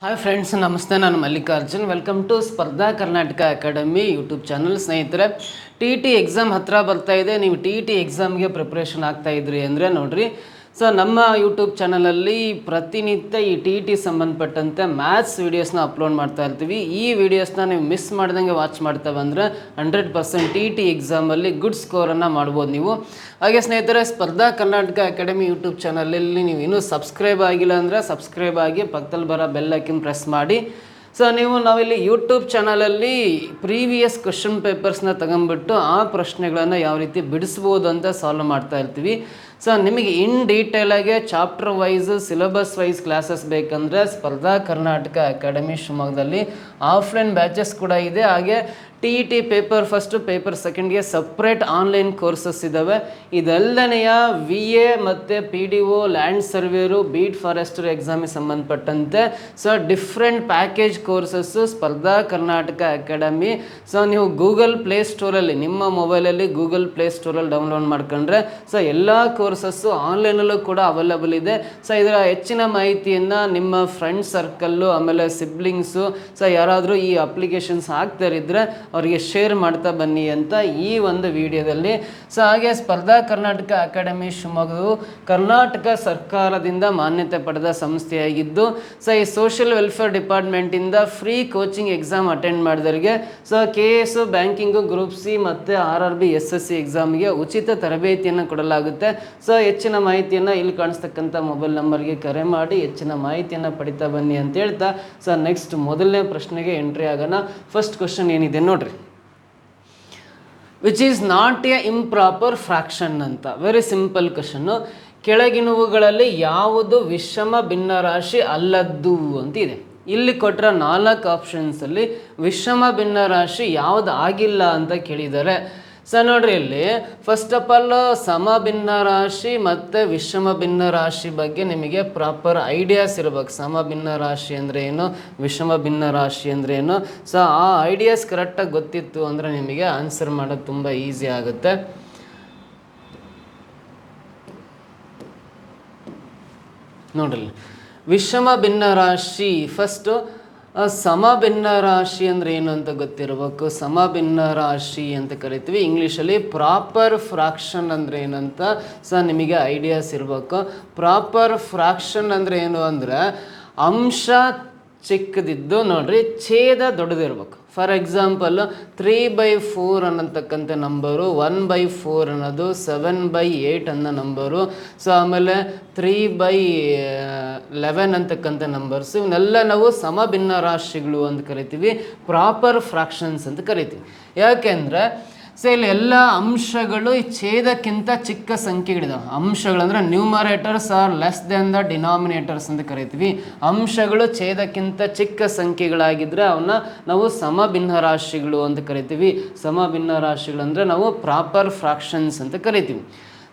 Hi friends, ನಮಸ್ತೆ. ನಾನು Mallikarjun. Welcome to ಸ್ಪರ್ಧಾ ಕರ್ನಾಟಕ ಅಕಾಡೆಮಿ ಯೂಟ್ಯೂಬ್ ಚಾನಲ್. ಸ್ನೇಹಿತರೆ, ಟಿ ಎಕ್ಸಾಮ್ ಹತ್ತಿರ ಬರ್ತಾ ಇದೆ. ನೀವು ಟಿ ಎಕ್ಸಾಮ್ಗೆ ಪ್ರಿಪ್ರೇಷನ್ ಆಗ್ತಾ ಇದ್ರಿ ಅಂದರೆ ನೋಡಿರಿ, ಸೊ ನಮ್ಮ ಯೂಟ್ಯೂಬ್ ಚಾನಲಲ್ಲಿ ಪ್ರತಿನಿತ್ಯ ಈ ಟಿ ಸಂಬಂಧಪಟ್ಟಂತೆ ಮ್ಯಾಥ್ಸ್ ವೀಡಿಯೋಸ್ನ ಅಪ್ಲೋಡ್ ಮಾಡ್ತಾ ಇರ್ತೀವಿ. ಈ ವಿಡಿಯೋಸ್ನ ನೀವು ಮಿಸ್ ಮಾಡ್ದಂಗೆ ವಾಚ್ ಮಾಡ್ತಾ ಬಂದರೆ 100% ಟಿ ಎಕ್ಸಾಮಲ್ಲಿ ಗುಡ್ ಸ್ಕೋರನ್ನು ಮಾಡ್ಬೋದು ನೀವು. ಹಾಗೆ ಸ್ನೇಹಿತರೆ, ಸ್ಪರ್ಧಾ ಕರ್ನಾಟಕ ಅಕಾಡೆಮಿ ಯೂಟ್ಯೂಬ್ ಚಾನಲಲ್ಲಿ ನೀವು ಇನ್ನೂ ಸಬ್ಸ್ಕ್ರೈಬ್ ಆಗಿಲ್ಲ ಅಂದರೆ ಸಬ್ಸ್ಕ್ರೈಬ್ ಆಗಿ ಪಕ್ಕದಲ್ಲಿ ಬರೋ ಬೆಲ್ ಐಕನ್ ಪ್ರೆಸ್ ಮಾಡಿ. ಸೊ ನಾವಿಲ್ಲಿ ಯೂಟ್ಯೂಬ್ ಚಾನಲಲ್ಲಿ ಪ್ರೀವಿಯಸ್ ಕ್ವಶನ್ ಪೇಪರ್ಸ್ನ ತಗೊಂಡ್ಬಿಟ್ಟು ಆ ಪ್ರಶ್ನೆಗಳನ್ನು ಯಾವ ರೀತಿ ಬಿಡಿಸ್ಬೋದು ಅಂತ ಸಾಲ್ವ್ ಮಾಡ್ತಾ ಇರ್ತೀವಿ. ಸೊ ನಿಮಗೆ ಇನ್ ಡೀಟೇಲಾಗಿ chapter wise, syllabus wise classes ಬೇಕಂದರೆ ಸ್ಪರ್ಧಾ ಕರ್ನಾಟಕ ಅಕಾಡೆಮಿ ಶಿವಮೊಗ್ಗದಲ್ಲಿ ಆಫ್ಲೈನ್ ಬ್ಯಾಚಸ್ ಕೂಡ ಇದೆ. ಹಾಗೆ ಟಿ ಪೇಪರ್ ಫಸ್ಟು, ಪೇಪರ್ ಸೆಕೆಂಡ್ಗೆ ಸಪ್ರೇಟ್ ಆನ್ಲೈನ್ ಕೋರ್ಸಸ್ ಇದ್ದಾವೆ. ಇದಲ್ಲದನೆಯ VA ಮತ್ತು PDO, ಲ್ಯಾಂಡ್ ಸರ್ವೇರು, ಬೀಟ್ ಫಾರೆಸ್ಟರ್ ಎಕ್ಸಾಮಿಗೆ ಸಂಬಂಧಪಟ್ಟಂತೆ so different package courses Spardha Karnataka academy. So ನೀವು ಗೂಗಲ್ ಪ್ಲೇಸ್ಟೋರಲ್ಲಿ, ನಿಮ್ಮ ಮೊಬೈಲಲ್ಲಿ ಗೂಗಲ್ ಪ್ಲೇಸ್ಟೋರಲ್ಲಿ ಡೌನ್ಲೋಡ್ ಮಾಡ್ಕೊಂಡ್ರೆ ಸೊ ಎಲ್ಲ ಕೋರ್ಸಸ್ಸು ಆನ್ಲೈನಲ್ಲೂ ಕೂಡ ಅವೈಲಬಲ್ ಇದೆ. ಸೊ ಇದರ ಹೆಚ್ಚಿನ ಮಾಹಿತಿಯನ್ನು ನಿಮ್ಮ ಫ್ರೆಂಡ್ ಸರ್ಕಲ್ಲು, ಆಮೇಲೆ ಸಿಬ್ಲಿಂಗ್ಸು, ಸೊ ಯಾರಾದರೂ ಈ ಅಪ್ಲಿಕೇಶನ್ಸ್ ಹಾಕ್ತಾರಿದ್ರೆ ಅವರಿಗೆ ಶೇರ್ ಮಾಡ್ತಾ ಬನ್ನಿ ಅಂತ ಈ ಒಂದು ವಿಡಿಯೋದಲ್ಲಿ. ಸೊ ಹಾಗೆ ಸ್ಪರ್ಧಾ ಕರ್ನಾಟಕ ಅಕಾಡೆಮಿ ಶಿವಮೊಗ್ಗವು ಕರ್ನಾಟಕ ಸರ್ಕಾರದಿಂದ ಮಾನ್ಯತೆ ಪಡೆದ ಸಂಸ್ಥೆಯಾಗಿದ್ದು, ಸೊ ಈ ಸೋಷಿಯಲ್ ವೆಲ್ಫೇರ್ ಡಿಪಾರ್ಟ್ಮೆಂಟಿಂದ ಫ್ರೀ ಕೋಚಿಂಗ್ ಎಕ್ಸಾಮ್ ಅಟೆಂಡ್ ಮಾಡಿದವರಿಗೆ so KS, banking, group C ಮತ್ತು RRB SSC ಎಕ್ಸಾಮ್ಗೆ ಉಚಿತ ತರಬೇತಿಯನ್ನು ಕೊಡಲಾಗುತ್ತೆ. ಸೊ ಹೆಚ್ಚಿನ ಮಾಹಿತಿಯನ್ನು ಇಲ್ಲಿ ಕಾಣಿಸ್ತಕ್ಕಂಥ ಮೊಬೈಲ್ ನಂಬರ್ಗೆ ಕರೆ ಮಾಡಿ ಹೆಚ್ಚಿನ ಮಾಹಿತಿಯನ್ನು ಪಡಿತಾ ಬನ್ನಿ ಅಂತ ಹೇಳ್ತಾ, ಸೊ ನೆಕ್ಸ್ಟ್ ಮೊದಲನೇ ಪ್ರಶ್ನೆಗೆ ಎಂಟ್ರಿ ಆಗೋಣ. ಫಸ್ಟ್ ಕ್ವಶನ್ ಏನಿದೆ ನೋಡ್ರಿ, which is not a improper fraction ಅಂತ. Very simple question. ಕೆಳಗಿನವುಗಳಲ್ಲಿ ಯಾವುದು ವಿಷಮ ಭಿನ್ನರಾಶಿ ಅಲ್ಲದ್ದು ಅಂತ ಇದೆ. ಇಲ್ಲಿ ಕೊಟ್ಟರೆ 4 ಆಪ್ಷನ್ಸಲ್ಲಿ ವಿಷಮ ಭಿನ್ನರಾಶಿ ಯಾವುದು ಆಗಿಲ್ಲ ಅಂತ ಕೇಳಿದ್ದಾರೆ. ಸೊ ನೋಡ್ರಿ, ಇಲ್ಲಿ ಫಸ್ಟ್ ಆಫ್ ಆಲ್ ಸಮ ಭಿನ್ನ ರಾಶಿ ಮತ್ತು ವಿಷಮ ಭಿನ್ನ ರಾಶಿ ಬಗ್ಗೆ ನಿಮಗೆ ಪ್ರಾಪರ್ ಐಡಿಯಾಸ್ ಇರಬೇಕು. ಸಮ ಭಿನ್ನ ರಾಶಿ ಅಂದರೆ ಏನು, ವಿಷಮ ಭಿನ್ನ ರಾಶಿ ಅಂದರೆ ಏನು. ಸೊ ಆ ಐಡಿಯಾಸ್ ಕರೆಕ್ಟಾಗಿ ಗೊತ್ತಿತ್ತು ಅಂದರೆ ನಿಮಗೆ ಆನ್ಸರ್ ಮಾಡೋದು ತುಂಬ ಈಸಿ ಆಗುತ್ತೆ. ನೋಡ್ರಿ, ವಿಷಮ ಭಿನ್ನ ರಾಶಿ ಫಸ್ಟು. ಸಮ ಭಿನ್ನ ರಾಶಿ ಅಂದರೆ ಏನು ಅಂತ ಗೊತ್ತಿರಬೇಕು. ಸಮ ಭಿನ್ನ ರಾಶಿ ಅಂತ ಕರಿತೀವಿ ಇಂಗ್ಲೀಷಲ್ಲಿ. ಪ್ರಾಪರ್ ಫ್ರಾಕ್ಷನ್ ಅಂದರೆ ಏನಂತ ಸೊ ನಿಮಗೆ ಐಡಿಯಾಸ್ ಇರಬೇಕು. ಪ್ರಾಪರ್ ಫ್ರಾಕ್ಷನ್ ಅಂದರೆ ಏನು ಅಂದರೆ ಅಂಶ ಚಿಕ್ಕದಿದ್ದು ನೋಡ್ರಿ, ಛೇದ ದೊಡ್ಡದಿರ್ಬೇಕು. ಫಾರ್ ಎಕ್ಸಾಂಪಲ್ 3/4 ಅನ್ನತಕ್ಕಂಥ ನಂಬರು, 1/4 ಅನ್ನೋದು, 7/8 ಅನ್ನೋ ನಂಬರು, ಸೊ ಆಮೇಲೆ 3/11 ಅಂತಕ್ಕಂಥ ನಂಬರ್ಸ್, ಇವನ್ನೆಲ್ಲ ನಾವು ಸಮ ಭಿನ್ನ ರಾಶಿಗಳು ಅಂತ ಕರಿತೀವಿ. ಪ್ರಾಪರ್ ಫ್ರಾಕ್ಷನ್ಸ್ ಅಂತ ಕರಿತೀವಿ. ಯಾಕೆಂದರೆ ಸೊ ಇಲ್ಲಿ ಎಲ್ಲ ಅಂಶಗಳು ಈ ಛೇದಕ್ಕಿಂತ ಚಿಕ್ಕ ಸಂಖ್ಯೆಗಳಿದಾವೆ. ಅಂಶಗಳಂದರೆ numerators are less than the denominators ಅಂತ ಕರಿತೀವಿ. ಅಂಶಗಳು ಛೇದಕ್ಕಿಂತ ಚಿಕ್ಕ ಸಂಖ್ಯೆಗಳಾಗಿದ್ದರೆ ಅವನ್ನ ನಾವು ಸಮ ಭಿನ್ನ ರಾಶಿಗಳು ಅಂತ ಕರಿತೀವಿ. ಸಮ ಭಿನ್ನ ರಾಶಿಗಳಂದರೆ ನಾವು ಪ್ರಾಪರ್ ಫ್ರಾಕ್ಷನ್ಸ್ ಅಂತ ಕರಿತೀವಿ.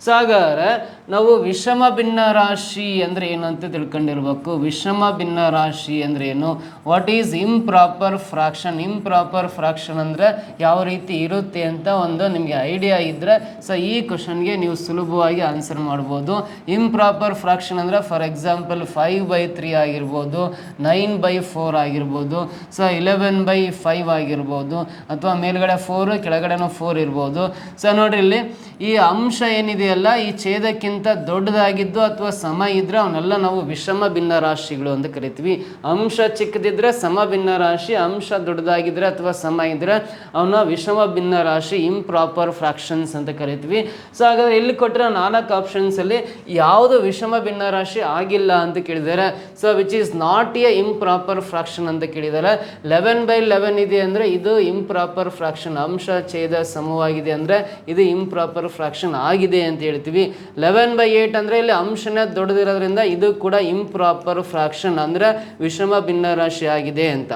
ಸೊ ಹಾಗಾದರೆ ನಾವು ವಿಷಮ ಭಿನ್ನ ರಾಶಿ ಅಂದರೆ ಏನು ಅಂತ ತಿಳ್ಕೊಂಡಿರ್ಬೇಕು. ವಿಷಮ ಭಿನ್ನ ರಾಶಿ ಅಂದರೆ ಏನು, what is improper fraction. Improper fraction ಅಂದರೆ ಯಾವ ರೀತಿ ಇರುತ್ತೆ ಅಂತ ಒಂದು ನಿಮಗೆ ಐಡಿಯಾ ಇದ್ದರೆ ಸೊ ಈ ಕ್ವಶನ್ಗೆ ನೀವು ಸುಲಭವಾಗಿ ಆನ್ಸರ್ ಮಾಡ್ಬೋದು. ಇಂಪ್ರಾಪರ್ ಫ್ರಾಕ್ಷನ್ ಅಂದರೆ ಫಾರ್ ಎಕ್ಸಾಂಪಲ್ 5/3 ಆಗಿರ್ಬೋದು, 9/4 ಆಗಿರ್ಬೋದು, ಸೊ 11/5 ಆಗಿರ್ಬೋದು, ಅಥವಾ ಮೇಲ್ಗಡೆ 4 ಕೆಳಗಡೆನೂ 4 ಇರ್ಬೋದು. ಸೊ ನೋಡ್ರಿ, ಇಲ್ಲಿ ಈ ಅಂಶ ಏನಿದೆ ಅಲ್ಲ, ಈ ಛೇದಕ್ಕಿಂತ ದೊಡ್ಡದಾಗಿದ್ದು ಅಥವಾ ಸಮ ಇದ್ರೆ ಅವನ್ನೆಲ್ಲ ನಾವು ವಿಷಮ ಭಿನ್ನ ರಾಶಿಗಳು ಅಂತ ಕರಿತೀವಿ. ಅಂಶ ಚಿಕ್ಕದಿದ್ರೆ ಸಮ ಭಿನ್ನ ರಾಶಿ, ಅಂಶ ದೊಡ್ಡದಾಗಿದ್ರೆ ಅಥವಾ ಸಮ ಇದ್ರೆ ಅವನ್ನ ವಿಷಮ ಭಿನ್ನ ರಾಶಿ, ಇಂಪ್ರಾಪರ್ ಫ್ರಾಕ್ಷನ್ಸ್ ಅಂತ ಕರಿತೀವಿ. ಸೊ ಹಾಗಾದ್ರೆ ಇಲ್ಲಿ ಕೊಟ್ಟಿರೋ 4 ಆಪ್ಷನ್ಸಲ್ಲಿ ಯಾವುದು ವಿಷಮ ಭಿನ್ನ ರಾಶಿ ಆಗಿಲ್ಲ ಅಂತ ಕೇಳಿದ್ದಾರೆ. So which is not a improper fraction ಅಂತ ಕೇಳಿದ್ದಾರೆ. 11/11 ಇದೆ ಅಂದರೆ ಇದು ಇಂಪ್ರಾಪರ್ ಫ್ರಾಕ್ಷನ್. ಅಂಶ ಛೇದ ಸಮವಾಗಿದೆ ಅಂದರೆ ಇದು ಇಂಪ್ರಾಪರ್ ಫ್ರಾಕ್ಷನ್ ಆಗಿದೆ ಅಂತ ಹೇಳ್ತೀವಿ. 11/8 ಅಂದರೆ ಇಲ್ಲಿ ಅಂಶನೇ ದೊಡ್ಡದಿರೋದ್ರಿಂದ ಇದು ಕೂಡ ಇಂಪ್ರಾಪರ್ ಫ್ರಾಕ್ಷನ್ ಅಂದರೆ ವಿಷಮ ಭಿನ್ನ ರಾಶಿ ಆಗಿದೆ ಅಂತ.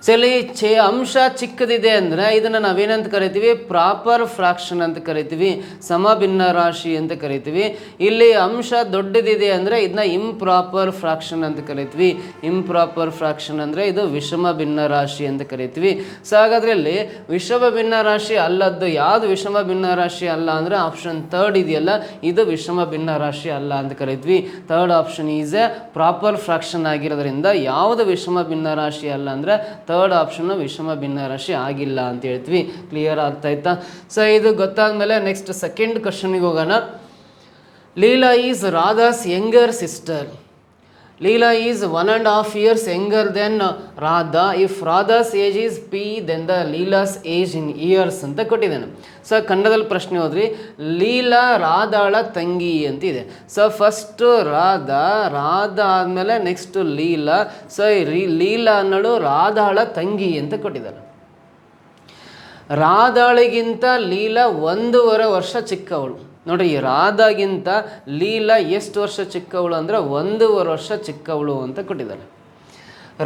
ಸೊ ಇಲ್ಲಿ ಅಂಶ ಚಿಕ್ಕದಿದೆ ಅಂದರೆ ಇದನ್ನು ನಾವೇನಂತ ಕರಿತೀವಿ, ಪ್ರಾಪರ್ ಫ್ರಾಕ್ಷನ್ ಅಂತ ಕರಿತೀವಿ, ಸಮಭಿನ್ನ ರಾಶಿ ಅಂತ ಕರಿತೀವಿ. ಇಲ್ಲಿ ಅಂಶ ದೊಡ್ಡದಿದೆ ಅಂದರೆ ಇದನ್ನ ಇಂಪ್ರಾಪರ್ ಫ್ರಾಕ್ಷನ್ ಅಂತ ಕರಿತೀವಿ. ಇಂಪ್ರಾಪರ್ ಫ್ರಾಕ್ಷನ್ ಅಂದರೆ ಇದು ವಿಷಮ ಭಿನ್ನ ರಾಶಿ ಅಂತ ಕರಿತೀವಿ. ಸೊ ಹಾಗಾದರೆ ಇಲ್ಲಿ ವಿಷಮ ಭಿನ್ನ ರಾಶಿ ಅಲ್ಲದ್ದು ಯಾವುದು ವಿಷಮ ಭಿನ್ನ ರಾಶಿ ಅಲ್ಲ ಅಂದರೆ ಆಪ್ಷನ್ ಥರ್ಡ್ ಇದೆಯಲ್ಲ, ಇದು ವಿಷಮ ಭಿನ್ನ ರಾಶಿ ಅಲ್ಲ ಅಂತ ಕರಿತೀವಿ. Third option is A proper fraction ಆಗಿರೋದ್ರಿಂದ ಯಾವುದು ವಿಷಮ ಭಿನ್ನ ರಾಶಿ ಅಲ್ಲ ಅಂದರೆ ಥರ್ಡ್ ಆಪ್ಷನ್ ವಿಷಮ ಭಿನ್ನ ರಾಶಿ ಆಗಿಲ್ಲ ಅಂತ ಹೇಳ್ತೀವಿ. ಕ್ಲಿಯರ್ ಆಗ್ತಾ ಇತ್ತಾ? ಸೊ ಇದು ಗೊತ್ತಾದ್ಮೇಲೆ ನೆಕ್ಸ್ಟ್ ಸೆಕೆಂಡ್ ಕ್ವಶನ್ಗೆ ಹೋಗೋಣ. Leela is Radha's younger sister. Leela is 1.5 years younger than Radha. If Radha's age is P, then the Leela's age in years ಅಂತ ಕೊಟ್ಟಿದ್ದಾನೆ. ಸೊ ಕನ್ನಡದಲ್ಲಿ ಪ್ರಶ್ನೆ ಹೋದ್ರಿ, ಲೀಲಾ ರಾಧಾಳ ತಂಗಿ ಅಂತಿದೆ. ಸೊ ಫಸ್ಟು ರಾಧಾ ಆದಮೇಲೆ ನೆಕ್ಸ್ಟು ಲೀಲಾ. ಸೊ ಲೀಲಾ ಅನ್ನೋಳು ರಾಧಾಳ ತಂಗಿ ಅಂತ ಕೊಟ್ಟಿದ್ದಾರೆ. ರಾಧಾಳಿಗಿಂತ ಲೀಲಾ 1.5 ವರ್ಷ ಚಿಕ್ಕವಳು. ನೋಡಿರಿ, ರಾಧಾಗಿಂತ ಲೀಲಾ ಎಷ್ಟು ವರ್ಷ ಚಿಕ್ಕವಳು ಅಂದರೆ 1.5 ವರ್ಷ ಚಿಕ್ಕವಳು ಅಂತ ಕೊಟ್ಟಿದ್ದಾರೆ.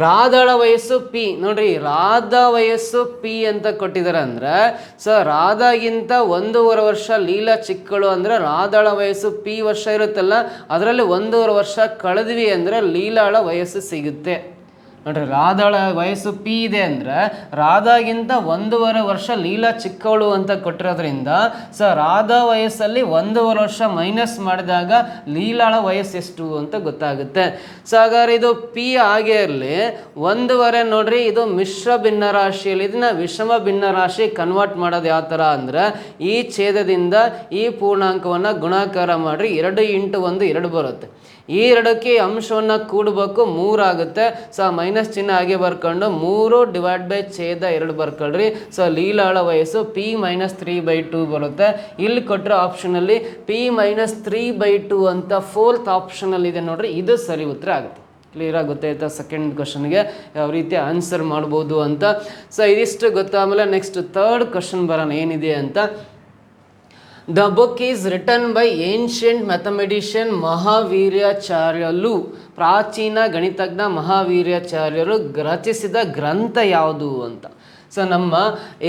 ರಾಧಾಳ ವಯಸ್ಸು ಪಿ. ನೋಡ್ರಿ, ರಾಧಾ ವಯಸ್ಸು ಪಿ ಅಂತ ಕೊಟ್ಟಿದ್ದಾರೆ ಅಂದರೆ ಸೊ ರಾಧಾಗಿಂತ 1.5 ವರ್ಷ ಲೀಲಾ ಚಿಕ್ಕಳು ಅಂದರೆ ರಾಧಾಳ ವಯಸ್ಸು ಪಿ ವರ್ಷ ಇರುತ್ತಲ್ಲ, ಅದರಲ್ಲಿ 1.5 ವರ್ಷ ಕಳೆದ್ವಿ ಅಂದರೆ ಲೀಲಾಳ ವಯಸ್ಸು ಸಿಗುತ್ತೆ. ನೋಡ್ರಿ, ರಾಧಾಳ ವಯಸ್ಸು ಪಿ ಇದೆ ಅಂದರೆ ರಾಧಾಗಿಂತ 1.5 ವರ್ಷ ಲೀಲಾ ಚಿಕ್ಕವಳು ಅಂತ ಕೊಟ್ಟಿರೋದ್ರಿಂದ ಸೊ ರಾಧಾ ವಯಸ್ಸಲ್ಲಿ 1.5 ವರ್ಷ ಮೈನಸ್ ಮಾಡಿದಾಗ ಲೀಲಾಳ ವಯಸ್ಸು ಎಷ್ಟು ಅಂತ ಗೊತ್ತಾಗುತ್ತೆ. ಸೊ ಹಾಗಾದ್ರೆ ಇದು ಪಿ ಆಗೇ ಇರಲಿ. 1.5 ನೋಡ್ರಿ, ಇದು ಮಿಶ್ರ ಭಿನ್ನ ರಾಶಿಯಲ್ಲಿ ಇದನ್ನ ವಿಷಮ ಭಿನ್ನ ರಾಶಿ ಕನ್ವರ್ಟ್ ಮಾಡೋದು ಯಾವ ಥರ ಅಂದರೆ ಈ ಛೇದದಿಂದ ಈ ಪೂರ್ಣಾಂಕವನ್ನು ಗುಣಾಕಾರ ಮಾಡಿರಿ, 2 × 1 2 ಬರುತ್ತೆ. ಈ 2ಕ್ಕೆ ಅಂಶವನ್ನು ಕೂಡಬೇಕು, 3 ಆಗುತ್ತೆ. ಸೊ ಮೈನಸ್ ಚಿಹ್ನೆ ಹಾಗೆ ಬರ್ಕೊಂಡು 3/2 ಬರ್ಕೊಳ್ರಿ. ಸೊ ಲೀಲಾಳ ವಯಸ್ಸು P - 3/2 ಬರುತ್ತೆ. ಇಲ್ಲಿ ಕೊಟ್ಟರೆ ಆಪ್ಷನಲ್ಲಿ P - 3/2 ಅಂತ 4th ಆಪ್ಷನಲ್ಲಿ ಇದೆ ನೋಡ್ರಿ, ಇದು ಸರಿ ಉತ್ತರ ಆಗುತ್ತೆ. ಕ್ಲಿಯರ್ ಆಗಿ ಗೊತ್ತಾಯ್ತಾ ಸೆಕೆಂಡ್ ಕ್ವಶನ್ಗೆ ಯಾವ ರೀತಿ ಆನ್ಸರ್ ಮಾಡ್ಬೋದು ಅಂತ. ಸೊ ಇದಿಷ್ಟು ಗೊತ್ತಾದ್ಮೇಲೆ ನೆಕ್ಸ್ಟ್ ಥರ್ಡ್ ಕ್ವಶನ್ ಬರೋಣ ಏನಿದೆ ಅಂತ. The book is written by ancient mathematician ಮಹಾವೀರ್ಯಾಚಾರ್ಯರು. ಪ್ರಾಚೀನ ಗಣಿತಜ್ಞ ಮಹಾವೀರ್ಯಾಚಾರ್ಯರು ರಚಿಸಿದ ಗ್ರಂಥ ಯಾವುದು ಅಂತ. ಸೊ ನಮ್ಮ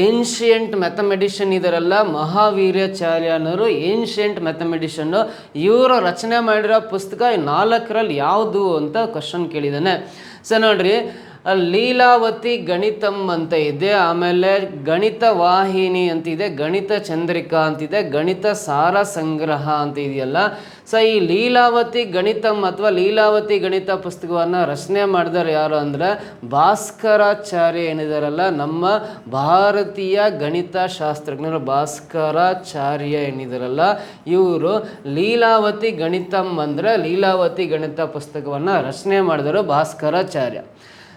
ಏನ್ಷಿಯಂಟ್ ಮ್ಯಾಥಮೆಟಿಷಿಯನ್ ಇದರಲ್ಲ, ಮಹಾವೀರ್ಯಾಚಾರ್ಯನವರು ಏನ್ಷಿಯಂಟ್ ಮ್ಯಾಥಮೆಟಿಷನ್ನು. ಇವರು ರಚನೆ ಮಾಡಿರೋ ಪುಸ್ತಕ 4ರಲ್ಲಿ ಯಾವುದು ಅಂತ ಕ್ವಶನ್ ಕೇಳಿದ್ದಾನೆ. ಸೊ ನೋಡ್ರಿ, ಲೀಲಾವತಿ ಗಣಿತಂ ಅಂತ ಇದೆ, ಆಮೇಲೆ ಗಣಿತ ವಾಹಿನಿ ಅಂತಿದೆ, ಗಣಿತ ಚಂದ್ರಿಕಾ ಅಂತಿದೆ, ಗಣಿತ ಸಾರ ಸಂಗ್ರಹ ಅಂತ ಇದೆಯಲ್ಲ. ಸೊ ಈ ಲೀಲಾವತಿ ಗಣಿತಂ ಅಥವಾ ಲೀಲಾವತಿ ಗಣಿತ ಪುಸ್ತಕವನ್ನು ರಚನೆ ಮಾಡಿದವರು ಯಾರು ಅಂದರೆ ಭಾಸ್ಕರಾಚಾರ್ಯ ಏನಿದಾರಲ್ಲ, ನಮ್ಮ ಭಾರತೀಯ ಗಣಿತ ಶಾಸ್ತ್ರಜ್ಞರು ಭಾಸ್ಕರಾಚಾರ್ಯ ಏನಿದಾರಲ್ಲ, ಇವರು ಲೀಲಾವತಿ ಗಣಿತಂ ಅಂದರೆ ಲೀಲಾವತಿ ಗಣಿತ ಪುಸ್ತಕವನ್ನು ರಚನೆ ಮಾಡಿದವರು ಭಾಸ್ಕರಾಚಾರ್ಯ.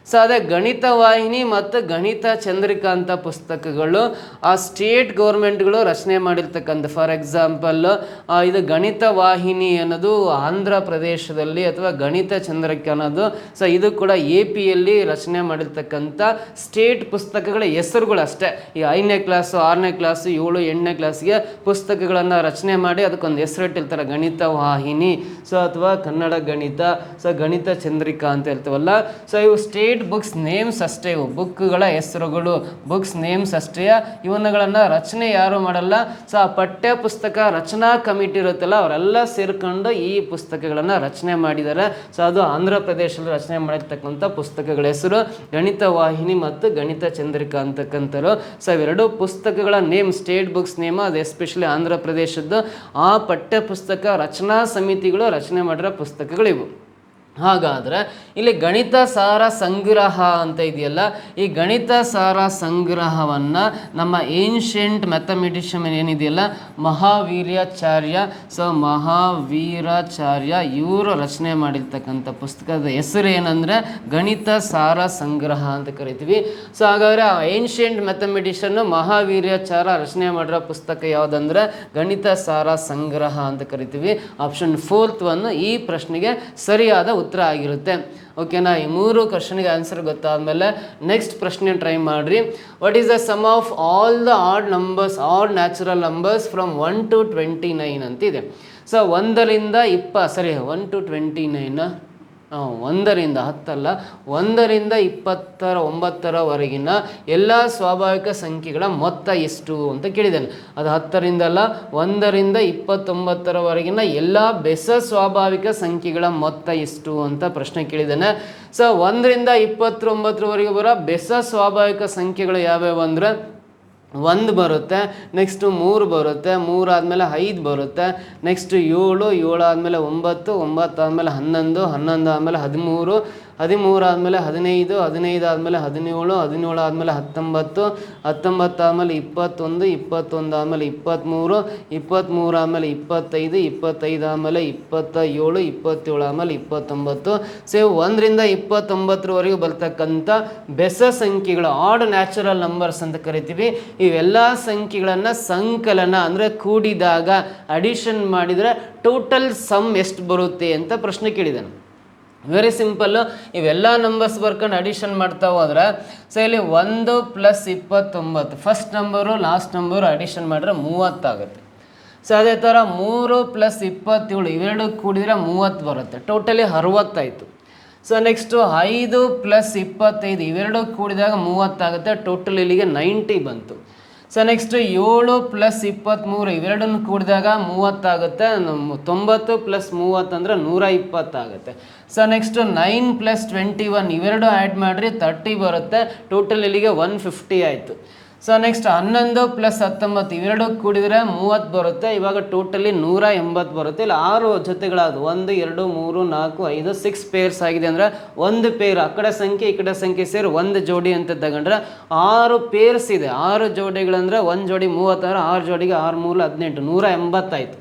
ಸೊ ಅದೇ ಗಣಿತ ವಾಹಿನಿ ಮತ್ತು ಗಣಿತ ಚಂದ್ರಿಕಾ ಅಂತ ಪುಸ್ತಕಗಳು ಆ ಸ್ಟೇಟ್ ಗೌರ್ಮೆಂಟ್ಗಳು ರಚನೆ ಮಾಡಿರ್ತಕ್ಕಂಥ. ಫಾರ್ ಎಕ್ಸಾಂಪಲ್ ಇದು ಗಣಿತ ವಾಹಿನಿ ಅನ್ನೋದು ಆಂಧ್ರ ಪ್ರದೇಶದಲ್ಲಿ, ಅಥವಾ ಗಣಿತ ಚಂದ್ರಿಕಾ ಅನ್ನೋದು ಸೊ ಇದು ಕೂಡ AP-ಯಲ್ಲಿ ರಚನೆ ಮಾಡಿರ್ತಕ್ಕಂಥ ಸ್ಟೇಟ್ ಪುಸ್ತಕಗಳ ಹೆಸರುಗಳು ಅಷ್ಟೇ. ಈ 5ನೇ ಕ್ಲಾಸು 6ನೇ ಕ್ಲಾಸು 7 8ನೇ ಕ್ಲಾಸ್ಗೆ ಪುಸ್ತಕಗಳನ್ನು ರಚನೆ ಮಾಡಿ ಅದಕ್ಕೊಂದು ಹೆಸರಿಟ್ಟಿರ್ತಾರೆ, ಗಣಿತ ವಾಹಿನಿ ಸೊ ಅಥವಾ ಕನ್ನಡ ಗಣಿತ, ಸೊ ಗಣಿತ ಚಂದ್ರಿಕಾ ಅಂತ ಹೇಳ್ತೀವಲ್ಲ. ಸೊ ಇವು ಸ್ಟೇಟ್ ಬುಕ್ಸ್ ನೇಮ್ಸ್ ಅಷ್ಟೇ, ಇವು ಬುಕ್ಗಳ ಹೆಸರುಗಳು, ಬುಕ್ಸ್ ನೇಮ್ಸ್ ಅಷ್ಟೇ. ಇವನ್ನುಗಳನ್ನು ರಚನೆ ಯಾರು ಮಾಡಲ್ಲ. ಸೊ ಆ ಪಠ್ಯ ಪುಸ್ತಕ ರಚನಾ ಕಮಿಟಿ ಇರುತ್ತಲ್ಲ, ಅವರೆಲ್ಲ ಸೇರ್ಕೊಂಡು ಈ ಪುಸ್ತಕಗಳನ್ನು ರಚನೆ ಮಾಡಿದ್ದಾರೆ. ಸೊ ಅದು ಆಂಧ್ರ ಪ್ರದೇಶದಲ್ಲಿ ರಚನೆ ಮಾಡಿರ್ತಕ್ಕಂಥ ಪುಸ್ತಕಗಳ ಹೆಸರು ಗಣಿತ ವಾಹಿನಿ ಮತ್ತು ಗಣಿತ ಚಂದ್ರಿಕಾ ಅಂತಕ್ಕಂಥರು. ಸೊ ಇವೆರಡು ಪುಸ್ತಕಗಳ ನೇಮ್, ಸ್ಟೇಟ್ ಬುಕ್ಸ್ ನೇಮ್, ಅದು ಎಸ್ಪೆಷಲಿ ಆಂಧ್ರ ಪ್ರದೇಶದ್ದು ಆ ಪಠ್ಯ ಪುಸ್ತಕ ರಚನಾ ಸಮಿತಿಗಳು ರಚನೆ ಮಾಡಿರೋ ಪುಸ್ತಕಗಳಿವು. ಹಾಗಾದರೆ ಇಲ್ಲಿ ಗಣಿತ ಸಾರ ಸಂಗ್ರಹ ಅಂತ ಇದೆಯಲ್ಲ, ಈ ಗಣಿತ ಸಾರ ಸಂಗ್ರಹವನ್ನು ನಮ್ಮ ಏನ್ಷಿಯಂಟ್ ಮ್ಯಾಥಮೆಟಿಷಿಯನ್ ಏನಿದೆಯಲ್ಲ ಮಹಾವೀರ್ಯಾಚಾರ್ಯ, ಸೊ ಮಹಾವೀರಾಚಾರ್ಯ ಇವರು ರಚನೆ ಮಾಡಿರ್ತಕ್ಕಂಥ ಪುಸ್ತಕದ ಹೆಸರು ಏನಂದರೆ ಗಣಿತ ಸಾರ ಸಂಗ್ರಹ ಅಂತ ಕರಿತೀವಿ. ಸೊ ಹಾಗಾದರೆ ಏನ್ಷಿಯಂಟ್ ಮ್ಯಾಥಮೆಟಿಷಿಯನ್ನು ಮಹಾವೀರ್ಯಾಚಾರ್ಯ ರಚನೆ ಮಾಡಿರೋ ಪುಸ್ತಕ ಯಾವುದಂದರೆ ಗಣಿತ ಸಾರ ಸಂಗ್ರಹ ಅಂತ ಕರಿತೀವಿ. ಆಪ್ಷನ್ 4th ಈ ಪ್ರಶ್ನೆಗೆ ಸರಿಯಾದ ಉತ್ತರ ಆಗಿರುತ್ತೆ. ಓಕೆನಾ? ಈ 3 ಕ್ವಶನ್ಗೆ ಆನ್ಸರ್ ಗೊತ್ತಾದ್ಮೇಲೆ ನೆಕ್ಸ್ಟ್ ಪ್ರಶ್ನೆ ಟ್ರೈ ಮಾಡಿರಿ. What is the sum of all the odd numbers, odd natural numbers from 1 to 29 ಅಂತಿದೆ. ಸೊ 1 to 29 1ರಿಂದ 10 ಅಲ್ಲ, 1ರಿಂದ 29ವರೆಗಿನ ಎಲ್ಲ ಸ್ವಾಭಾವಿಕ ಸಂಖ್ಯೆಗಳ ಮೊತ್ತ ಎಷ್ಟು ಅಂತ ಕೇಳಿದ್ದಾನೆ. ಅದು 10ರಿಂದ ಅಲ್ಲ, 1ರಿಂದ 29ವರೆಗಿನ ಎಲ್ಲ ಬೆಸ ಸ್ವಾಭಾವಿಕ ಸಂಖ್ಯೆಗಳ ಮೊತ್ತ ಎಷ್ಟು ಅಂತ ಪ್ರಶ್ನೆ ಕೇಳಿದ್ದಾನೆ. ಸೊ 1ರಿಂದ 29ವರೆಗೆ ಬರೋ ಬೆಸ ಸ್ವಾಭಾವಿಕ ಸಂಖ್ಯೆಗಳು ಯಾವ್ಯಾವು ಅಂದರೆ 1 ಬರುತ್ತೆ, ನೆಕ್ಸ್ಟ್ 3 ಬರುತ್ತೆ, 3 ಆದಮೇಲೆ 5 ಬರುತ್ತೆ, ನೆಕ್ಸ್ಟ್ 7, 7 ಆದಮೇಲೆ 9, 9 ಆದಮೇಲೆ 11, 11 ಆದಮೇಲೆ 13, 13 ಆದಮೇಲೆ 15, 15 ಆದಮೇಲೆ 17, 17 ಆದಮೇಲೆ 19, 19 ಆದಮೇಲೆ 21, 21 ಆದಮೇಲೆ 23, 23 ಆದಮೇಲೆ 25, 25 ಆದಮೇಲೆ 27, 27 ಆದಮೇಲೆ 29. ಸೊ 1ರಿಂದ 29ವರೆಗೂ ಬರ್ತಕ್ಕಂಥ ಬೆಸ ಸಂಖ್ಯೆಗಳು ಆಡ್ ನ್ಯಾಚುರಲ್ ನಂಬರ್ಸ್ ಅಂತ ಕರಿತೀವಿ. ಇವೆಲ್ಲ ಸಂಖ್ಯೆಗಳನ್ನು ಸಂಕಲನ ಅಂದರೆ ಕೂಡಿದಾಗ ಅಡಿಷನ್ ಮಾಡಿದರೆ ಟೋಟಲ್ ಸಮ್ ಎಷ್ಟು ಬರುತ್ತೆ ಅಂತ ಪ್ರಶ್ನೆ ಕೇಳಿದ್ದಾನೆ. Very simple. ಇವೆಲ್ಲ ನಂಬರ್ಸ್ ಬರ್ಕೊಂಡು ಅಡಿಷನ್ ಮಾಡ್ತಾ ಹೋದ್ರೆ ಸೊ ಇಲ್ಲಿ 1 + 29 first number last number addition ಮಾಡಿದ್ರೆ 30 ಆಗುತ್ತೆ. ಸೊ ಅದೇ ಥರ 3 + 27 ಇವೆರಡು ಕೂಡಿದರೆ 30 ಬರುತ್ತೆ, ಟೋಟಲಿ 60 ಆಯಿತು. ಸೊ ನೆಕ್ಸ್ಟು 5 + 25 ಇವೆರಡು ಕೂಡಿದಾಗ 30 ಆಗುತ್ತೆ, ಟೋಟಲ್ ಇಲ್ಲಿಗೆ 90 ಬಂತು. ಸೊ ನೆಕ್ಸ್ಟ್ 7 + 23 ಇವೆರಡನ್ನು ಕೂಡಿದಾಗ 30 ಆಗುತ್ತೆ, 90 + 30 ಅಂದರೆ 120 ಆಗುತ್ತೆ. ಸೊ ನೆಕ್ಸ್ಟ್ 9 + 21 ಇವೆರಡು ಆ್ಯಡ್ ಮಾಡಿರಿ 30 ಬರುತ್ತೆ, ಟೋಟಲ್ ಇಲ್ಲಿಗೆ 150 ಆಯಿತು. ಸೊ ನೆಕ್ಸ್ಟ್ 11 + 19 ಇವೆರಡು ಕೂಡಿದರೆ 30 ಬರುತ್ತೆ, ಇವಾಗ ಟೋಟಲಿ 180 ಬರುತ್ತೆ. ಇಲ್ಲಿ 6 ಜೊತೆಗಳಾದವು, 1 2 3 4 5 6 ಪೇರ್ಸ್ ಆಗಿದೆ ಅಂದರೆ ಒಂದು ಪೇರ್ ಆ ಕಡೆ ಸಂಖ್ಯೆ ಈ ಕಡೆ ಸಂಖ್ಯೆ ಸೇರಿ ಒಂದು ಜೋಡಿ ಅಂತ ತಗೊಂಡ್ರೆ 6 ಪೇರ್ಸ್ ಇದೆ. 6 ಜೋಡಿಗಳಂದರೆ ಒಂದು ಜೋಡಿ 30 ಅಂದರೆ 6 ಜೋಡಿಗೆ 6 3 18 180 ಆಯಿತು.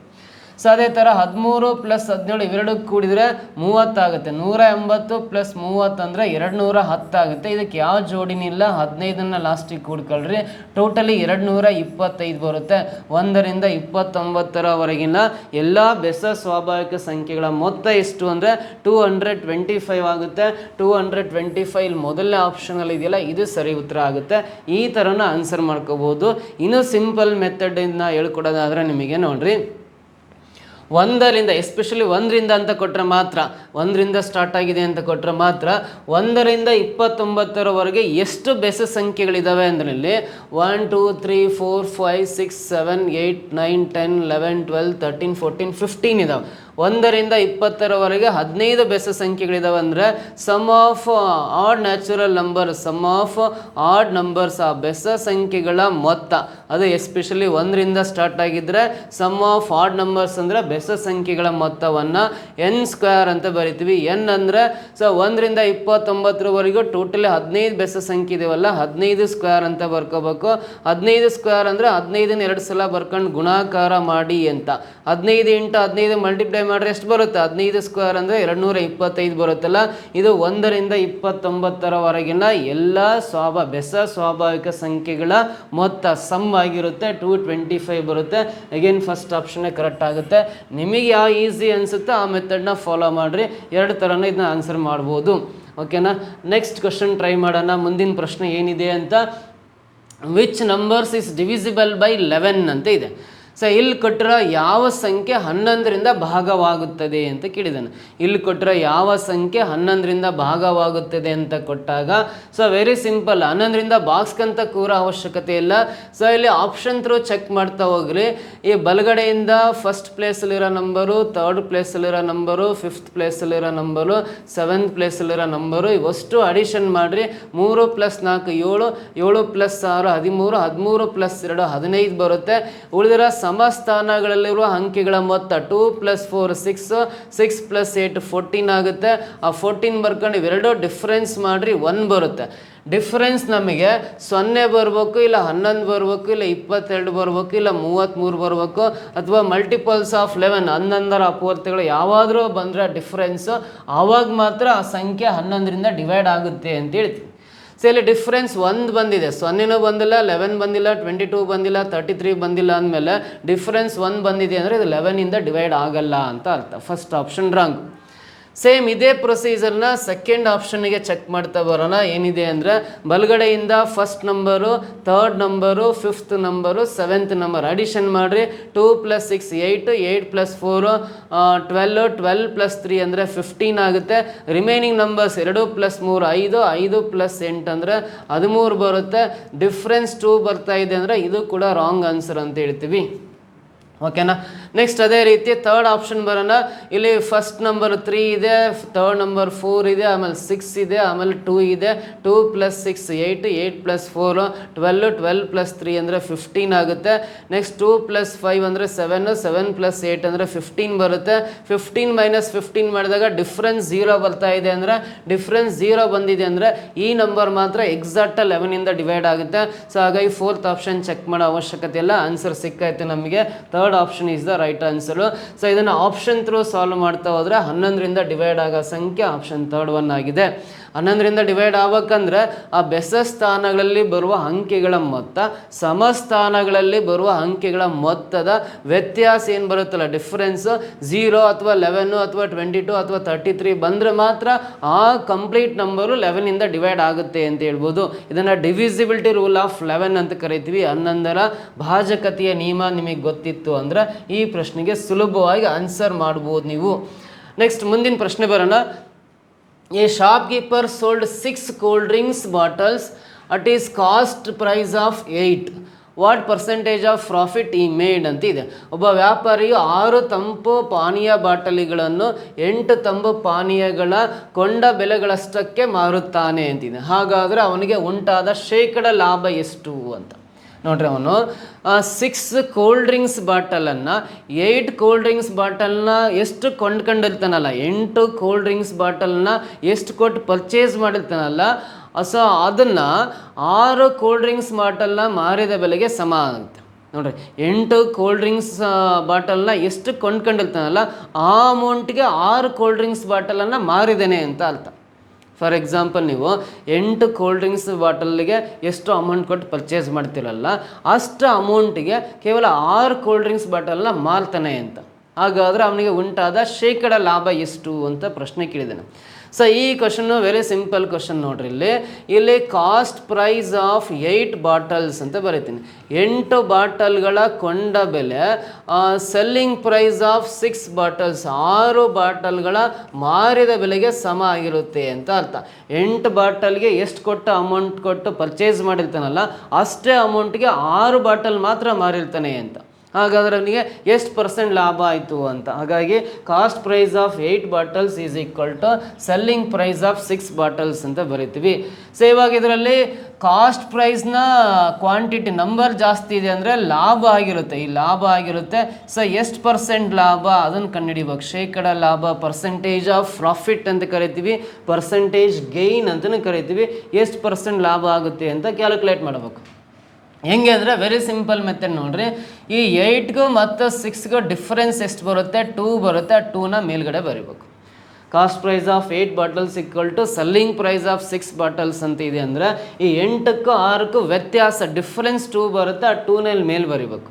ಸೊ ಅದೇ ಥರ 13 + 17 ಇವೆರಡು ಕೂಡಿದರೆ 30 ಆಗುತ್ತೆ, 180 + 30 ಅಂದರೆ 210 ಆಗುತ್ತೆ. ಇದಕ್ಕೆ ಯಾವ ಜೋಡಿನಿಲ್ಲ, 15ನ್ನು ಲಾಸ್ಟಿಗೆ ಕೂಡ್ಕೊಳ್ರಿ, ಟೋಟಲಿ 225 ಬರುತ್ತೆ. 1ರಿಂದ 29ವರೆಗಿನ ಎಲ್ಲ ಬೆಸ ಸ್ವಾಭಾವಿಕ ಸಂಖ್ಯೆಗಳ ಮೊತ್ತ ಎಷ್ಟು ಅಂದರೆ 225 ಆಗುತ್ತೆ. 225 ಮೊದಲನೇ ಆಪ್ಷನಲ್ಲಿ ಇದೆಯಲ್ಲ ಇದು ಸರಿ ಉತ್ತರ ಆಗುತ್ತೆ. ಈ ಥರನ ಆನ್ಸರ್ ಮಾಡ್ಕೋಬೋದು. ಇನ್ನೂ ಸಿಂಪಲ್ ಮೆಥಡಿಂದ ಹೇಳ್ಕೊಡೋದಾದರೆ ನಿಮಗೆ ನೋಡಿರಿ, 1ರಿಂದ ಎಸ್ಪೆಷಲಿ 1ರಿಂದ ಅಂತ ಕೊಟ್ಟರೆ ಮಾತ್ರ, 1ರಿಂದ ಸ್ಟಾರ್ಟ್ ಆಗಿದೆ ಅಂತ ಕೊಟ್ಟರೆ ಮಾತ್ರ 1ರಿಂದ 29ವರೆಗೆ ಎಷ್ಟು ಬೆಸ ಸಂಖ್ಯೆಗಳಿದ್ದಾವೆ ಅಂದರೆ ಇಲ್ಲಿ 1 2 3 4 5 6 7 8 9 10 11 12 13 14 15 ಇದಾವೆ. 1ರಿಂದ 20ವರೆಗೆ 15 ಬೆಸ ಸಂಖ್ಯೆಗಳಿದಾವೆ ಅಂದರೆ sum of odd natural number, sum of odd numbers ಆ ಬೆಸ ಸಂಖ್ಯೆಗಳ ಮೊತ್ತ ಅದು ಎಸ್ಪೆಷಲಿ 1ರಿಂದ ಸ್ಟಾರ್ಟ್ ಆಗಿದ್ದರೆ ಸಮ್ ಆಫ್ ಆಡ್ ನಂಬರ್ಸ್ ಅಂದರೆ ಬೆಸ ಸಂಖ್ಯೆಗಳ ಮೊತ್ತವನ್ನು n² ಅಂತ ಬರಿತೀವಿ. n ಅಂದರೆ ಸೊ 1ರಿಂದ 29ವರೆಗೂ ಟೋಟಲಿ 15 ಬೆಸ ಸಂಖ್ಯೆ ಇದೆಯಲ್ಲ 15² ಅಂತ ಬರ್ಕೋಬೇಕು. 15² ಅಂದರೆ 15ನ 2 ಸಲ ಬರ್ಕೊಂಡು ಗುಣಾಕಾರ ಮಾಡಿ ಅಂತ, 15 × 15 ಮಲ್ಟಿಪ್ಲೈ ಮಾಡಿದ್ರೆ ಎಷ್ಟು ಬರುತ್ತೆ, 15² ಅಂದರೆ 225 ಬರುತ್ತಲ್ಲ. ಇದು 1ರಿಂದ 29ವರೆಗಿನ ಎಲ್ಲ ಬೆಸ ಸ್ವಾಭಾವಿಕ ಸಂಖ್ಯೆಗಳ ಮೊತ್ತ ಸಮ್ ಆಗಿರುತ್ತೆ, 225 ಬರುತ್ತೆ. ಅಗೇನ್ ಫಸ್ಟ್ ಆಪ್ಷನ್ನೇ ಕರೆಕ್ಟ್ ಆಗುತ್ತೆ. ನಿಮಗೆ ಯಾವ ಈಸಿ ಅನಿಸುತ್ತೋ ಆ ಮೆಥಡ್ನ ಫಾಲೋ ಮಾಡಿರಿ, 2 ಥರನ ಇದನ್ನ ಆನ್ಸರ್ ಮಾಡ್ಬೋದು. ಓಕೆನಾ. ನೆಕ್ಸ್ಟ್ ಕ್ವಶನ್ ಟ್ರೈ ಮಾಡೋಣ. ಮುಂದಿನ ಪ್ರಶ್ನೆ ಏನಿದೆ ಅಂತ, which numbers is divisible by 11 ಅಂತ ಇದೆ. ಸೊ ಇಲ್ಲಿ ಕೊಟ್ಟಿರೋ ಯಾವ ಸಂಖ್ಯೆ 11ರಿಂದ ಭಾಗವಾಗುತ್ತದೆ ಅಂತ ಕೇಳಿದ್ದಾನೆ. ಇಲ್ಲಿ ಕೊಟ್ಟಿರೋ ಯಾವ ಸಂಖ್ಯೆ 11ರಿಂದ ಭಾಗವಾಗುತ್ತದೆ ಅಂತ ಕೊಟ್ಟಾಗ ಸೊ ವೆರಿ ಸಿಂಪಲ್, 11ರಿಂದ ಬಾಕ್ಸ್ಗಂತ ಕೂರೋ ಅವಶ್ಯಕತೆ ಇಲ್ಲ. ಸೊ ಇಲ್ಲಿ ಆಪ್ಷನ್ ಥ್ರೂ ಚೆಕ್ ಮಾಡ್ತಾ ಹೋಗ್ರಿ. ಈ ಬಲಗಡೆಯಿಂದ ಫಸ್ಟ್ ಪ್ಲೇಸಲ್ಲಿರೋ ನಂಬರು, ಥರ್ಡ್ ಪ್ಲೇಸಲ್ಲಿರೋ ನಂಬರು, 5th ಪ್ಲೇಸಲ್ಲಿರೋ ನಂಬರು, 7th ಪ್ಲೇಸಲ್ಲಿರೋ ನಂಬರು ಇವಷ್ಟು ಅಡಿಷನ್ ಮಾಡಿರಿ. 3 + 4 7, 7 + 6 13, 13 + 2 15 ಬರುತ್ತೆ. ಉಳಿದಿರೋ ಸಮಸ್ಥಾನಗಳಲ್ಲಿರುವ ಅಂಕೆಗಳ ಮೊತ್ತ 2 + 4 6, 6 + 8 14 ಆಗುತ್ತೆ. ಆ 14 ಬರ್ಕೊಂಡು ಇವೆರಡು ಡಿಫ್ರೆನ್ಸ್ ಮಾಡಿರಿ 1 ಬರುತ್ತೆ. ಡಿಫ್ರೆನ್ಸ್ ನಮಗೆ 0 ಬರಬೇಕು, ಇಲ್ಲ 11 ಬರಬೇಕು, ಇಲ್ಲ 22 ಬರಬೇಕು, ಇಲ್ಲ 33 ಬರಬೇಕು, ಅಥವಾ ಮಲ್ಟಿಪಲ್ಸ್ ಆಫ್ 11 11ರ ಅಪವರ್ತಿಗಳು ಯಾವಾದರೂ ಬಂದರೆ ಡಿಫ್ರೆನ್ಸು ಆವಾಗ ಮಾತ್ರ ಆ ಸಂಖ್ಯೆ 11ರಿಂದ ಡಿವೈಡ್ ಆಗುತ್ತೆ ಅಂತ ಹೇಳ್ತೀವಿ. ಸೊ ಇಲ್ಲಿ ಡಿಫ್ರೆನ್ಸ್ 1 ಬಂದಿದೆ, 0 ಬಂದಿಲ್ಲ, 11 ಬಂದಿಲ್ಲ, 22 ಬಂದಿಲ್ಲ, 33 ಬಂದಿಲ್ಲ ಅಂದಮೇಲೆ ಡಿಫ್ರೆನ್ಸ್ 1 ಬಂದಿದೆ ಅಂದರೆ ಇದು 11ಇಂದ ಡಿವೈಡ್ ಆಗಲ್ಲ ಅಂತ ಅರ್ಥ. First option wrong. ಸೇಮ್ ಇದೇ ಪ್ರೊಸೀಜರ್ನ ಸೆಕೆಂಡ್ ಆಪ್ಷನ್ಗೆ ಚೆಕ್ ಮಾಡ್ತಾ ಬರೋಣ. ಏನಿದೆ ಅಂದರೆ ಬಲಗಡೆಯಿಂದ first number, third number, fifth number, seventh number addition ಮಾಡಿರಿ. 2 + 6 8, 8 + 4 12, 12 + 3 ಅಂದರೆ 15 ಆಗುತ್ತೆ. ರಿಮೈನಿಂಗ್ ನಂಬರ್ಸ್ 2 + 3 5, 5 + 8 ಅಂದರೆ 13 ಬರುತ್ತೆ. ಡಿಫ್ರೆನ್ಸ್ 2 ಬರ್ತಾ ಇದೆ ಅಂದರೆ ಇದು ಕೂಡ ರಾಂಗ್ ಆನ್ಸರ್ ಅಂತ ಹೇಳ್ತೀವಿ. ಓಕೆನಾ. ನೆಕ್ಸ್ಟ್ ಅದೇ ರೀತಿ ಥರ್ಡ್ ಆಪ್ಷನ್ ಬರೋಣ. ಇಲ್ಲಿ ಫಸ್ಟ್ ನಂಬರ್ 3 ಇದೆ, ಥರ್ಡ್ ನಂಬರ್ 4 ಇದೆ, ಆಮೇಲೆ 6 ಇದೆ, ಆಮೇಲೆ 2 ಇದೆ. 2 + 6 8, 8 + 4 12, 12 + 3 ಅಂದರೆ 15 ಆಗುತ್ತೆ. ನೆಕ್ಸ್ಟ್ 2 + 5 ಅಂದರೆ 7, 7 + 8 ಅಂದರೆ 15 ಬರುತ್ತೆ. 15 - 15 ಮಾಡಿದಾಗ ಡಿಫ್ರೆನ್ಸ್ 0 ಬರ್ತಾ ಇದೆ ಅಂದರೆ, ಡಿಫ್ರೆನ್ಸ್ 0 ಬಂದಿದೆ ಅಂದರೆ ಈ ನಂಬರ್ ಮಾತ್ರ ಎಕ್ಸಾಕ್ಟ್ 11ಇಂದ ಡಿವೈಡ್ ಆಗುತ್ತೆ. ಸೊ ಹಾಗಾಗಿ ಫೋರ್ತ್ ಆಪ್ಷನ್ ಚೆಕ್ ಮಾಡೋ ಅವಶ್ಯಕತೆ ಇಲ್ಲ, ಆನ್ಸರ್ ಸಿಕ್ಕಾಯ್ತು ನಮಗೆ. Third option is the right answer. So ಇದನ್ನು ಆಪ್ಷನ್ ಥ್ರೂ ಸಾಲ್ವ್ ಮಾಡ್ತಾ ಹೋದರೆ 11ರಿಂದ ಡಿವೈಡ್ ಆಗೋ ಸಂಖ್ಯೆ ಆಪ್ಷನ್ ಥರ್ಡ್ ಒನ್ ಆಗಿದೆ. 11ರಿಂದ ಡಿವೈಡ್ ಆಗ್ಬೇಕಂದ್ರೆ ಆ ಬೆಸ ಸ್ಥಾನಗಳಲ್ಲಿ ಬರುವ ಅಂಕೆಗಳ ಮೊತ್ತ ಸಮಸ್ಥಾನಗಳಲ್ಲಿ ಬರುವ ಅಂಕೆಗಳ ಮೊತ್ತದ ವ್ಯತ್ಯಾಸ ಏನು ಬರುತ್ತಲ್ಲ, ಡಿಫ್ರೆನ್ಸು 0 ಅಥವಾ 11 ಅಥವಾ 22 ಅಥವಾ 33 ಬಂದರೆ ಮಾತ್ರ ಆ ಕಂಪ್ಲೀಟ್ ನಂಬರು 11ಇಂದ ಡಿವೈಡ್ ಆಗುತ್ತೆ ಅಂತ ಹೇಳ್ಬೋದು. ಇದನ್ನು ಡಿವಿಸಿಬಿಲಿಟಿ ರೂಲ್ ಆಫ್ 11 ಅಂತ ಕರಿತೀವಿ. 11ರ ಭಾಜಕತೆಯ ನಿಯಮ ನಿಮಗೆ ಗೊತ್ತಿತ್ತು ಅಂದರೆ ಈ ಪ್ರಶ್ನೆಗೆ ಸುಲಭವಾಗಿ ಆನ್ಸರ್ ಮಾಡ್ಬೋದು ನೀವು. ನೆಕ್ಸ್ಟ್ ಮುಂದಿನ ಪ್ರಶ್ನೆ ಬರೋಣ. A shopkeeper sold 6 cold drinks bottles at his cost price of 8. What percentage of profit he made ಅಂತ ಇದೆ. ಒಬ್ಬ ವ್ಯಾಪಾರಿಯು 6 ತಂಪು ಪಾನೀಯ ಬಾಟಲಿಗಳನ್ನು 8 ತಂಪು ಪಾನೀಯಗಳ ಕೊಂಡ ಬೆಲೆಗಳಷ್ಟಕ್ಕೆ ಮಾರುತ್ತಾನೆ ಅಂತಿದೆ. ಹಾಗಾದರೆ ಅವನಿಗೆ ಉಂಟಾದ ಶೇಕಡ ಲಾಭ ಎಷ್ಟು ಅಂತ ನೋಡ್ರಿ. ಅವನು 6 ಕೋಲ್ಡ್ ಡ್ರಿಂಕ್ಸ್ ಬಾಟಲನ್ನು 8 ಕೋಲ್ಡ್ ಡ್ರಿಂಕ್ಸ್ ಬಾಟಲ್ನ ಎಷ್ಟು ಕೊಂಡ್ಕೊಂಡಿರ್ತಾನಲ್ಲ, 8 ಕೋಲ್ಡ್ ಡ್ರಿಂಕ್ಸ್ ಬಾಟಲ್ನ ಎಷ್ಟು ಕೊಟ್ಟು ಪರ್ಚೇಸ್ ಮಾಡಿರ್ತಾನಲ್ಲ, ಸೊ ಅದನ್ನು 6 ಕೋಲ್ಡ್ ಡ್ರಿಂಕ್ಸ್ ಬಾಟಲ್ನ ಮಾರಿದ ಬೆಲೆಗೆ ಸಮ ಆಗುತ್ತೆ. ನೋಡ್ರಿ, 8 ಕೋಲ್ಡ್ ಡ್ರಿಂಕ್ಸ್ ಬಾಟಲ್ನ ಎಷ್ಟು ಕೊಂಡ್ಕೊಂಡಿರ್ತಾನಲ್ಲ ಆ ಅಮೌಂಟ್ಗೆ 6 ಕೋಲ್ಡ್ ಡ್ರಿಂಕ್ಸ್ ಬಾಟಲನ್ನು ಮಾರಿದ್ದೇನೆ ಅಂತ ಅರ್ಥ. ಫಾರ್ ಎಕ್ಸಾಂಪಲ್, ನೀವು 8 ಕೋಲ್ಡ್ ಡ್ರಿಂಕ್ಸ್ ಬಾಟಲ್ಗೆ ಎಷ್ಟು ಅಮೌಂಟ್ ಕೊಟ್ಟು ಪರ್ಚೇಸ್ ಮಾಡ್ತಿರಲ್ಲ, ಅಷ್ಟು ಅಮೌಂಟಿಗೆ ಕೇವಲ 6 ಕೋಲ್ಡ್ ಡ್ರಿಂಕ್ಸ್ ಬಾಟಲ್ನ ಮಾರ್ತಾನೆ ಅಂತ. ಹಾಗಾದರೆ ಅವನಿಗೆ ಉಂಟಾದ ಶೇಕಡ ಲಾಭ ಎಷ್ಟು ಅಂತ ಪ್ರಶ್ನೆ ಕೇಳಿದ್ದೇನೆ. ಸೊ ಈ ಕ್ವಶನ್ನು ವೆರಿ ಸಿಂಪಲ್ ಕ್ವಶನ್ ನೋಡ್ರಿ. ಇಲ್ಲಿ ಕಾಸ್ಟ್ ಪ್ರೈಸ್ ಆಫ್ 8 ಬಾಟಲ್ಸ್ ಅಂತ ಬರೀತೀನಿ. 8 ಬಾಟಲ್ಗಳ ಕೊಂಡ ಬೆಲೆ ಸೆಲ್ಲಿಂಗ್ ಪ್ರೈಸ್ ಆಫ್ 6 ಬಾಟಲ್ಸ್ 6 ಬಾಟಲ್ಗಳ ಮಾರಿದ ಬೆಲೆಗೆ ಸಮ ಆಗಿರುತ್ತೆ ಅಂತ ಅರ್ಥ. 8 ಬಾಟಲ್ಗೆ ಎಷ್ಟು ಕೊಟ್ಟು ಅಮೌಂಟ್ ಕೊಟ್ಟು ಪರ್ಚೇಸ್ ಮಾಡಿರ್ತಾನಲ್ಲ ಅಷ್ಟೇ ಅಮೌಂಟ್ಗೆ 6 ಬಾಟಲ್ ಮಾತ್ರ ಮಾರಿರ್ತಾನೆ ಅಂತ. ಹಾಗಾದರೆ ಅವನಿಗೆ ಎಷ್ಟು % ಲಾಭ ಆಯಿತು ಅಂತ. ಹಾಗಾಗಿ cost price of 8 bottles is equal to selling price of 6 bottles ಅಂತ ಬರಿತೀವಿ. ಸೊ ಇವಾಗ ಇದರಲ್ಲಿ ಕಾಸ್ಟ್ ಪ್ರೈಸ್ನ ಕ್ವಾಂಟಿಟಿ ನಂಬರ್ ಜಾಸ್ತಿ ಇದೆ ಅಂದರೆ ಲಾಭ ಆಗಿರುತ್ತೆ, ಈ ಲಾಭ ಆಗಿರುತ್ತೆ. ಸೊ ಎಷ್ಟು % ಲಾಭ ಅದನ್ನು ಕಂಡುಹಿಡಿಬೇಕು. ಶೇಕಡ ಲಾಭ, ಪರ್ಸೆಂಟೇಜ್ ಆಫ್ ಪ್ರಾಫಿಟ್ ಅಂತ ಕರಿತೀವಿ, ಪರ್ಸೆಂಟೇಜ್ ಗೈನ್ ಅಂತಲೂ ಕರಿತೀವಿ. ಎಷ್ಟು % ಲಾಭ ಆಗುತ್ತೆ ಅಂತ ಕ್ಯಾಲ್ಕುಲೇಟ್ ಮಾಡಬೇಕು. ಹೆಂಗೆ ಅಂದರೆ ವೆರಿ ಸಿಂಪಲ್ ಮೆಥಡ್ ನೋಡ್ರಿ. ಈ 8ಗೂ ಮತ್ತು 6ಗೂ ಡಿಫ್ರೆನ್ಸ್ ಎಷ್ಟು ಬರುತ್ತೆ, 2 ಬರುತ್ತೆ. ಆ 2ನ ಮೇಲ್ಗಡೆ ಬರೀಬೇಕು. Cost price of 8 bottles equal to selling price of 6 bottles ಅಂತ ಇದೆ ಅಂದರೆ ಈ 8ಕ್ಕೂ 6ಕ್ಕೂ ವ್ಯತ್ಯಾಸ ಡಿಫ್ರೆನ್ಸ್ 2 ಬರುತ್ತೆ. ಆ 2ನ ಇಲ್ಲಿ ಮೇಲೆ ಬರೀಬೇಕು.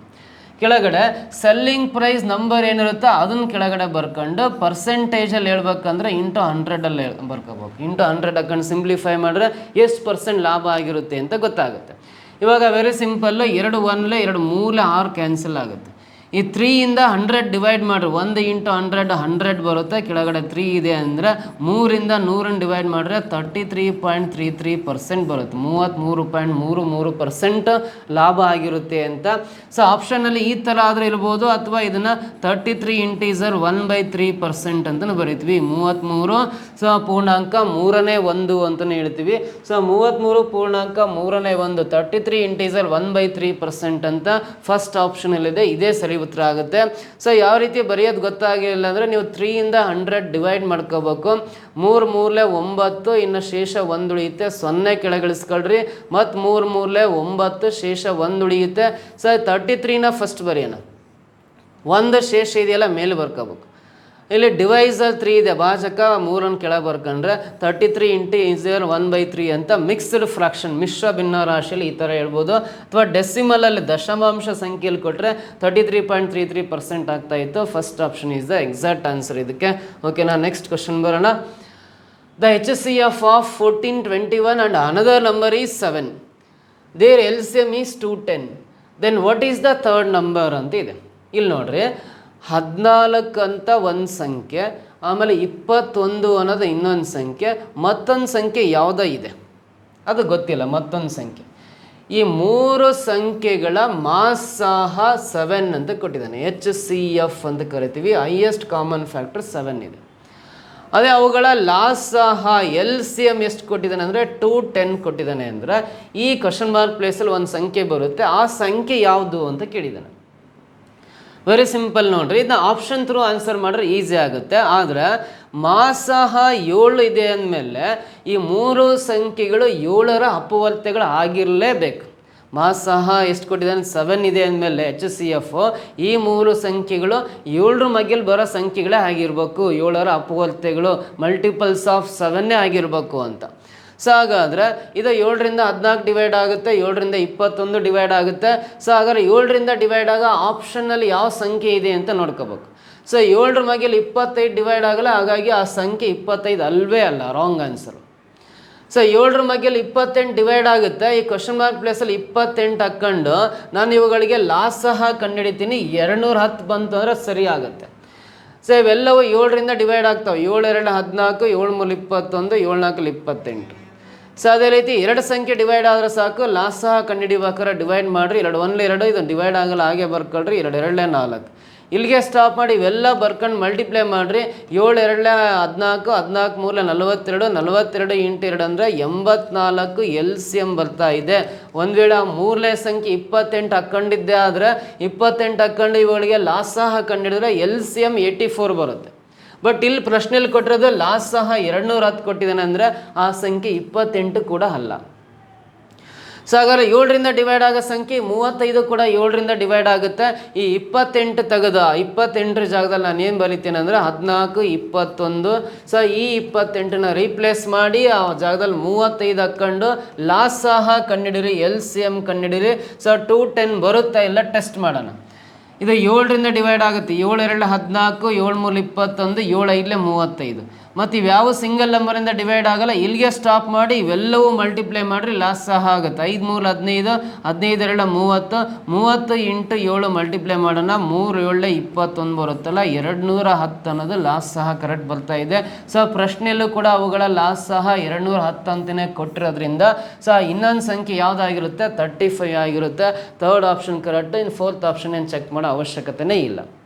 ಕೆಳಗಡೆ ಸೆಲ್ಲಿಂಗ್ ಪ್ರೈಸ್ ನಂಬರ್ ಏನಿರುತ್ತೋ ಅದನ್ನು ಕೆಳಗಡೆ ಬರ್ಕೊಂಡು ಪರ್ಸೆಂಟೇಜಲ್ಲಿ ಹೇಳ್ಬೇಕಂದ್ರೆ ಇಂಟು 100ಅಲ್ಲಿ ಬರ್ಕೋಬೇಕು. ಇಂಟು 100 ಹಾಕೊಂಡು ಸಿಂಪ್ಲಿಫೈ ಮಾಡಿದ್ರೆ ಎಷ್ಟು % ಲಾಭ ಆಗಿರುತ್ತೆ ಅಂತ ಗೊತ್ತಾಗುತ್ತೆ. ಇವಾಗ ವೆರಿ ಸಿಂಪಲ್ಲು, 2 1 2 3 6 ಕ್ಯಾನ್ಸಲ್ ಆಗುತ್ತೆ. ಈ 3ಇಂದ 100 ಡಿವೈಡ್ ಮಾಡಿರಿ. 1 × 100 100 ಬರುತ್ತೆ. ಕೆಳಗಡೆ 3 ಇದೆ ಅಂದರೆ 3ರಿಂದ 100 ಡಿವೈಡ್ ಮಾಡಿದ್ರೆ 33.33% ಬರುತ್ತೆ. 33.33% ಲಾಭ ಆಗಿರುತ್ತೆ ಅಂತ. ಸೊ ಆಪ್ಷನಲ್ಲಿ ಈ ಥರ ಆದರೆ ಇರ್ಬೋದು, ಅಥವಾ ಇದನ್ನು 33 ಇಂಟೀಸರ್ 1/3% ಅಂತಲೂ ಬರೀತೀವಿ. 33 ಸೊ ಪೂರ್ಣಾಂಕ 3ನೇ 1 ಅಂತಲೂ ಹೇಳ್ತೀವಿ. ಸೊ 33 ಪೂರ್ಣಾಂಕ 3ನೇ 1 33 ಇಂಟೀಸರ್ 1/3% ಅಂತ ಫಸ್ಟ್ ಆಪ್ಷನಲ್ಲಿದೆ. ಇದೇ ಸರಿ ಉತ್ತರ ಆಗುತ್ತೆ. ಸೊ ಯಾವ ರೀತಿ ಬರೆಯೋದು ಗೊತ್ತಾಗಿಲ್ಲ ಅಂದರೆ ನೀವು 3ಇಂದ 100 ಡಿವೈಡ್ ಮಾಡ್ಕೋಬೇಕು. 3 3 9, ಇನ್ನು ಶೇಷ 1 ಉಳಿಯುತ್ತೆ. 0 ಕೆಳಗಿಳಿಸ್ಕೊಳ್ರಿ. ಮತ್ತು 3 3 9, ಶೇಷ 1 ಉಳಿಯುತ್ತೆ. ಸೊ 33ನ ಫಸ್ಟ್ ಬರೆಯೋಣ. 1 ಶೇಷ ಇದೆಯಲ್ಲ ಮೇಲೆ ಬರ್ಕೋಬೇಕು. ಇಲ್ಲಿ ಡಿವೈಸರ್ 3 ಇದೆ, ಭಾಜಕ 3 ಕೆಳಗೆ ಬರ್ಕೊಂಡ್ರೆ 33 × 1/3 ಅಂತ ಮಿಕ್ಸ್ಡ್ ಫ್ರಾಕ್ಷನ್ ಮಿಶ್ರ ಭಿನ್ನರಾಶಿಯಲ್ಲಿ ಈ ಥರ ಹೇಳ್ಬೋದು. ಅಥವಾ ಡೆಸಿಮಲಲ್ಲಿ ದಶಮಾಂಶ ಸಂಖ್ಯೆಯಲ್ಲಿ ಕೊಟ್ಟರೆ 33.33% ಆಗ್ತಾ ಇತ್ತು. First option is the exact answer ಇದಕ್ಕೆ. ಓಕೆನಾ, ನೆಕ್ಸ್ಟ್ ಕ್ವಶನ್ ಬರೋಣ. The HCF of 14, 21 and another number is 7. Their LCM is 210. Then what is the third number ಅಂತ ಇದೆ. ಇಲ್ಲಿ ನೋಡ್ರಿ, 14 ಅಂತ ಒಂದು ಸಂಖ್ಯೆ, ಆಮೇಲೆ 21 ಅನ್ನೋದು ಇನ್ನೊಂದು ಸಂಖ್ಯೆ, ಮತ್ತೊಂದು ಸಂಖ್ಯೆ ಯಾವುದೋ ಇದೆ ಅದು ಗೊತ್ತಿಲ್ಲ, ಮತ್ತೊಂದು ಸಂಖ್ಯೆ. ಈ 3 ಸಂಖ್ಯೆಗಳ ಮಾಸಾಹ 7 ಅಂತ ಕೊಟ್ಟಿದ್ದಾನೆ. HCF ಅಂತ ಕರಿತೀವಿ. ಹೈಯೆಸ್ಟ್ ಕಾಮನ್ ಫ್ಯಾಕ್ಟರ್ 7 ಇದೆ. ಅದೇ ಅವುಗಳ ಲಾಸಾಹ LCM ಎಷ್ಟು ಕೊಟ್ಟಿದ್ದಾನೆ ಅಂದರೆ 210 ಕೊಟ್ಟಿದ್ದಾನೆ. ಅಂದರೆ ಈ ಕ್ವಶನ್ ಮಾರ್ಕ್ ಪ್ಲೇಸಲ್ಲಿ ಒಂದು ಸಂಖ್ಯೆ ಬರುತ್ತೆ, ಆ ಸಂಖ್ಯೆ ಯಾವುದು ಅಂತ ಕೇಳಿದ್ದಾನೆ. ವೆರಿ ಸಿಂಪಲ್ ನೋಡ್ರಿ, ಇದನ್ನ ಆಪ್ಷನ್ ಥ್ರೂ ಆನ್ಸರ್ ಮಾಡಿದ್ರೆ ಈಸಿ ಆಗುತ್ತೆ. ಆದರೆ ಮಾಸಾಹ 7 ಇದೆ ಅಂದಮೇಲೆ ಈ 3 ಸಂಖ್ಯೆಗಳು 7ರ ಅಪವರ್ತ್ಯಗಳು ಆಗಿರಲೇಬೇಕು. ಮಾಸಾಹ ಎಷ್ಟು ಕೊಟ್ಟಿದ್ದಾನೆ 7 ಇದೆ ಅಂದಮೇಲೆ HCF ಈ 3 ಸಂಖ್ಯೆಗಳು 7ರ ಮಗ್ಗಲ್ಲಿ ಬರೋ ಸಂಖ್ಯೆಗಳೇ ಆಗಿರಬೇಕು, 7ರ ಅಪವರ್ತ್ಯಗಳು ಮಲ್ಟಿಪಲ್ಸ್ ಆಫ್ 7 ಆಗಿರಬೇಕು ಅಂತ. ಸೊ ಹಾಗಾದರೆ ಇದು 7ರಿಂದ 14 ಡಿವೈಡ್ ಆಗುತ್ತೆ, 7ರಿಂದ 21 ಡಿವೈಡ್ ಆಗುತ್ತೆ. ಸೊ ಹಾಗಾದ್ರೆ 7ರಿಂದ ಡಿವೈಡ್ ಆಗ ಆಪ್ಷನ್ನಲ್ಲಿ ಯಾವ ಸಂಖ್ಯೆ ಇದೆ ಅಂತ ನೋಡ್ಕೋಬೇಕು. ಸೊ 7ರ ಮಗ್ಗಲ್ಲಿ 25 ಡಿವೈಡ್ ಆಗಲ್ಲ, ಹಾಗಾಗಿ ಆ ಸಂಖ್ಯೆ 25 ಅಲ್ವೇ ಅಲ್ಲ, ರಾಂಗ್ ಆನ್ಸರು. ಸೊ 7ರ ಮಗ್ಗಲ್ಲಿ 28 ಡಿವೈಡ್ ಆಗುತ್ತೆ. ಈ ಕ್ವಶನ್ ಮಾರ್ಕ್ ಪ್ಲೇಸಲ್ಲಿ 28 ಹಾಕ್ಕೊಂಡು ನಾನು ಇವುಗಳಿಗೆ ಲಾಸಾಹ ಕಂಡುಹಿಡಿತೀನಿ. 210 ಬಂತು ಅಂದರೆ ಸರಿ ಆಗುತ್ತೆ. ಸೊ ಇವೆಲ್ಲವೂ 7ರಿಂದ ಡಿವೈಡ್ ಆಗ್ತಾವೆ. 7 2 14, 7 3 21, 7 4 28. ಸೊ ಅದೇ ರೀತಿ 2 ಸಂಖ್ಯೆ ಡಿವೈಡ್ ಆದರೆ ಸಾಕು, ಲಾಸಾಹ ಕಂಡುಹಿಡಿಬೇಕಾದ್ರೆ ಡಿವೈಡ್ ಮಾಡಿರಿ. 2 1 2, ಇದು ಡಿವೈಡ್ ಆಗಲ್ಲ, ಹಾಗೆ ಬರ್ಕೊಳ್ರಿ. 2 2 4. ಇಲ್ಲಿಗೆ ಸ್ಟಾಪ್ ಮಾಡಿ ಇವೆಲ್ಲ ಬರ್ಕೊಂಡು ಮಲ್ಟಿಪ್ಲೈ ಮಾಡಿರಿ. 7 2 14, 14 3 42, 42 × 2 ಅಂದರೆ 84 LCM ಬರ್ತಾ ಇದೆ. ಒಂದು ವೇಳೆ 3ನೇ ಸಂಖ್ಯೆ 28 ಹಾಕ್ಕೊಂಡಿದ್ದೆ ಆದರೆ 28 ಹಾಕ್ಕೊಂಡು ಇವುಗಳಿಗೆ ಲಾಸಾಹ ಕಂಡುಹಿಡಿದ್ರೆ LCM 84 ಬರುತ್ತೆ. ಬಟ್ ಇಲ್ಲಿ ಪ್ರಶ್ನೆಯಲ್ಲಿ ಕೊಟ್ಟಿರೋದು ಲಾಸಾಹ 210 ಕೊಟ್ಟಿದ್ದಾನೆ ಅಂದರೆ ಆ ಸಂಖ್ಯೆ 28 ಕೂಡ ಅಲ್ಲ. ಸೊ ಹಾಗಾದ್ರೆ 7ರಿಂದ ಡಿವೈಡ್ ಆಗೋ ಸಂಖ್ಯೆ 35 ಕೂಡ 7ರಿಂದ ಡಿವೈಡ್ ಆಗುತ್ತೆ. ಈ 28 ತೆಗೆದು 28ರ ಜಾಗದಲ್ಲಿ ನಾನು ಏನು ಬರಿತೀನಿ ಅಂದರೆ 14 21. ಸೊ ಈ 28ನ ರೀಪ್ಲೇಸ್ ಮಾಡಿ ಆ ಜಾಗದಲ್ಲಿ 35 ಹಾಕ್ಕೊಂಡು ಲಾಸಾಹ ಕಂಡುಹಿಡಿರಿ, LCM ಕಂಡುಹಿಡಿರಿ. ಸೊ 210 ಬರುತ್ತಾ ಇಲ್ಲ ಟೆಸ್ಟ್ ಮಾಡೋಣ. ಇದು 7ರಿಂದ ಡಿವೈಡ್ ಆಗುತ್ತೆ. 7 2 14, 7 3 21, 7 5 35. ಮತ್ತು ಇವ್ಯಾವ ಸಿಂಗಲ್ ನಂಬರಿಂದ ಡಿವೈಡ್ ಆಗಲ್ಲ. ಇಲ್ಲಿಗೆ ಸ್ಟಾಪ್ ಮಾಡಿ ಇವೆಲ್ಲವೂ ಮಲ್ಟಿಪ್ಲೈ ಮಾಡಿರಿ, ಲಾಸಾಹ ಆಗುತ್ತೆ. 5 3 15, 15 2 30, 30 × 7 ಮಲ್ಟಿಪ್ಲೈ ಮಾಡೋಣ. 3 7 21 ಬರುತ್ತಲ್ಲ, 210 ಅನ್ನೋದು ಲಾಸಾಹ ಕರೆಕ್ಟ್ ಬರ್ತಾ ಇದೆ. ಸೊ ಪ್ರಶ್ನೆಯಲ್ಲೂ ಕೂಡ ಅವುಗಳ ಲಾಸಾಹ 210 ಅಂತಲೇ ಕೊಟ್ಟಿರೋದ್ರಿಂದ ಸೊ ಇನ್ನೊಂದು ಸಂಖ್ಯೆ ಯಾವುದಾಗಿರುತ್ತೆ 35 ಆಗಿರುತ್ತೆ. Third option correct. ಇನ್ನು ಫೋರ್ತ್ ಆಪ್ಷನ್ ಏನು ಚೆಕ್ ಮಾಡೋ ಅವಶ್ಯಕತೆನೇ ಇಲ್ಲ.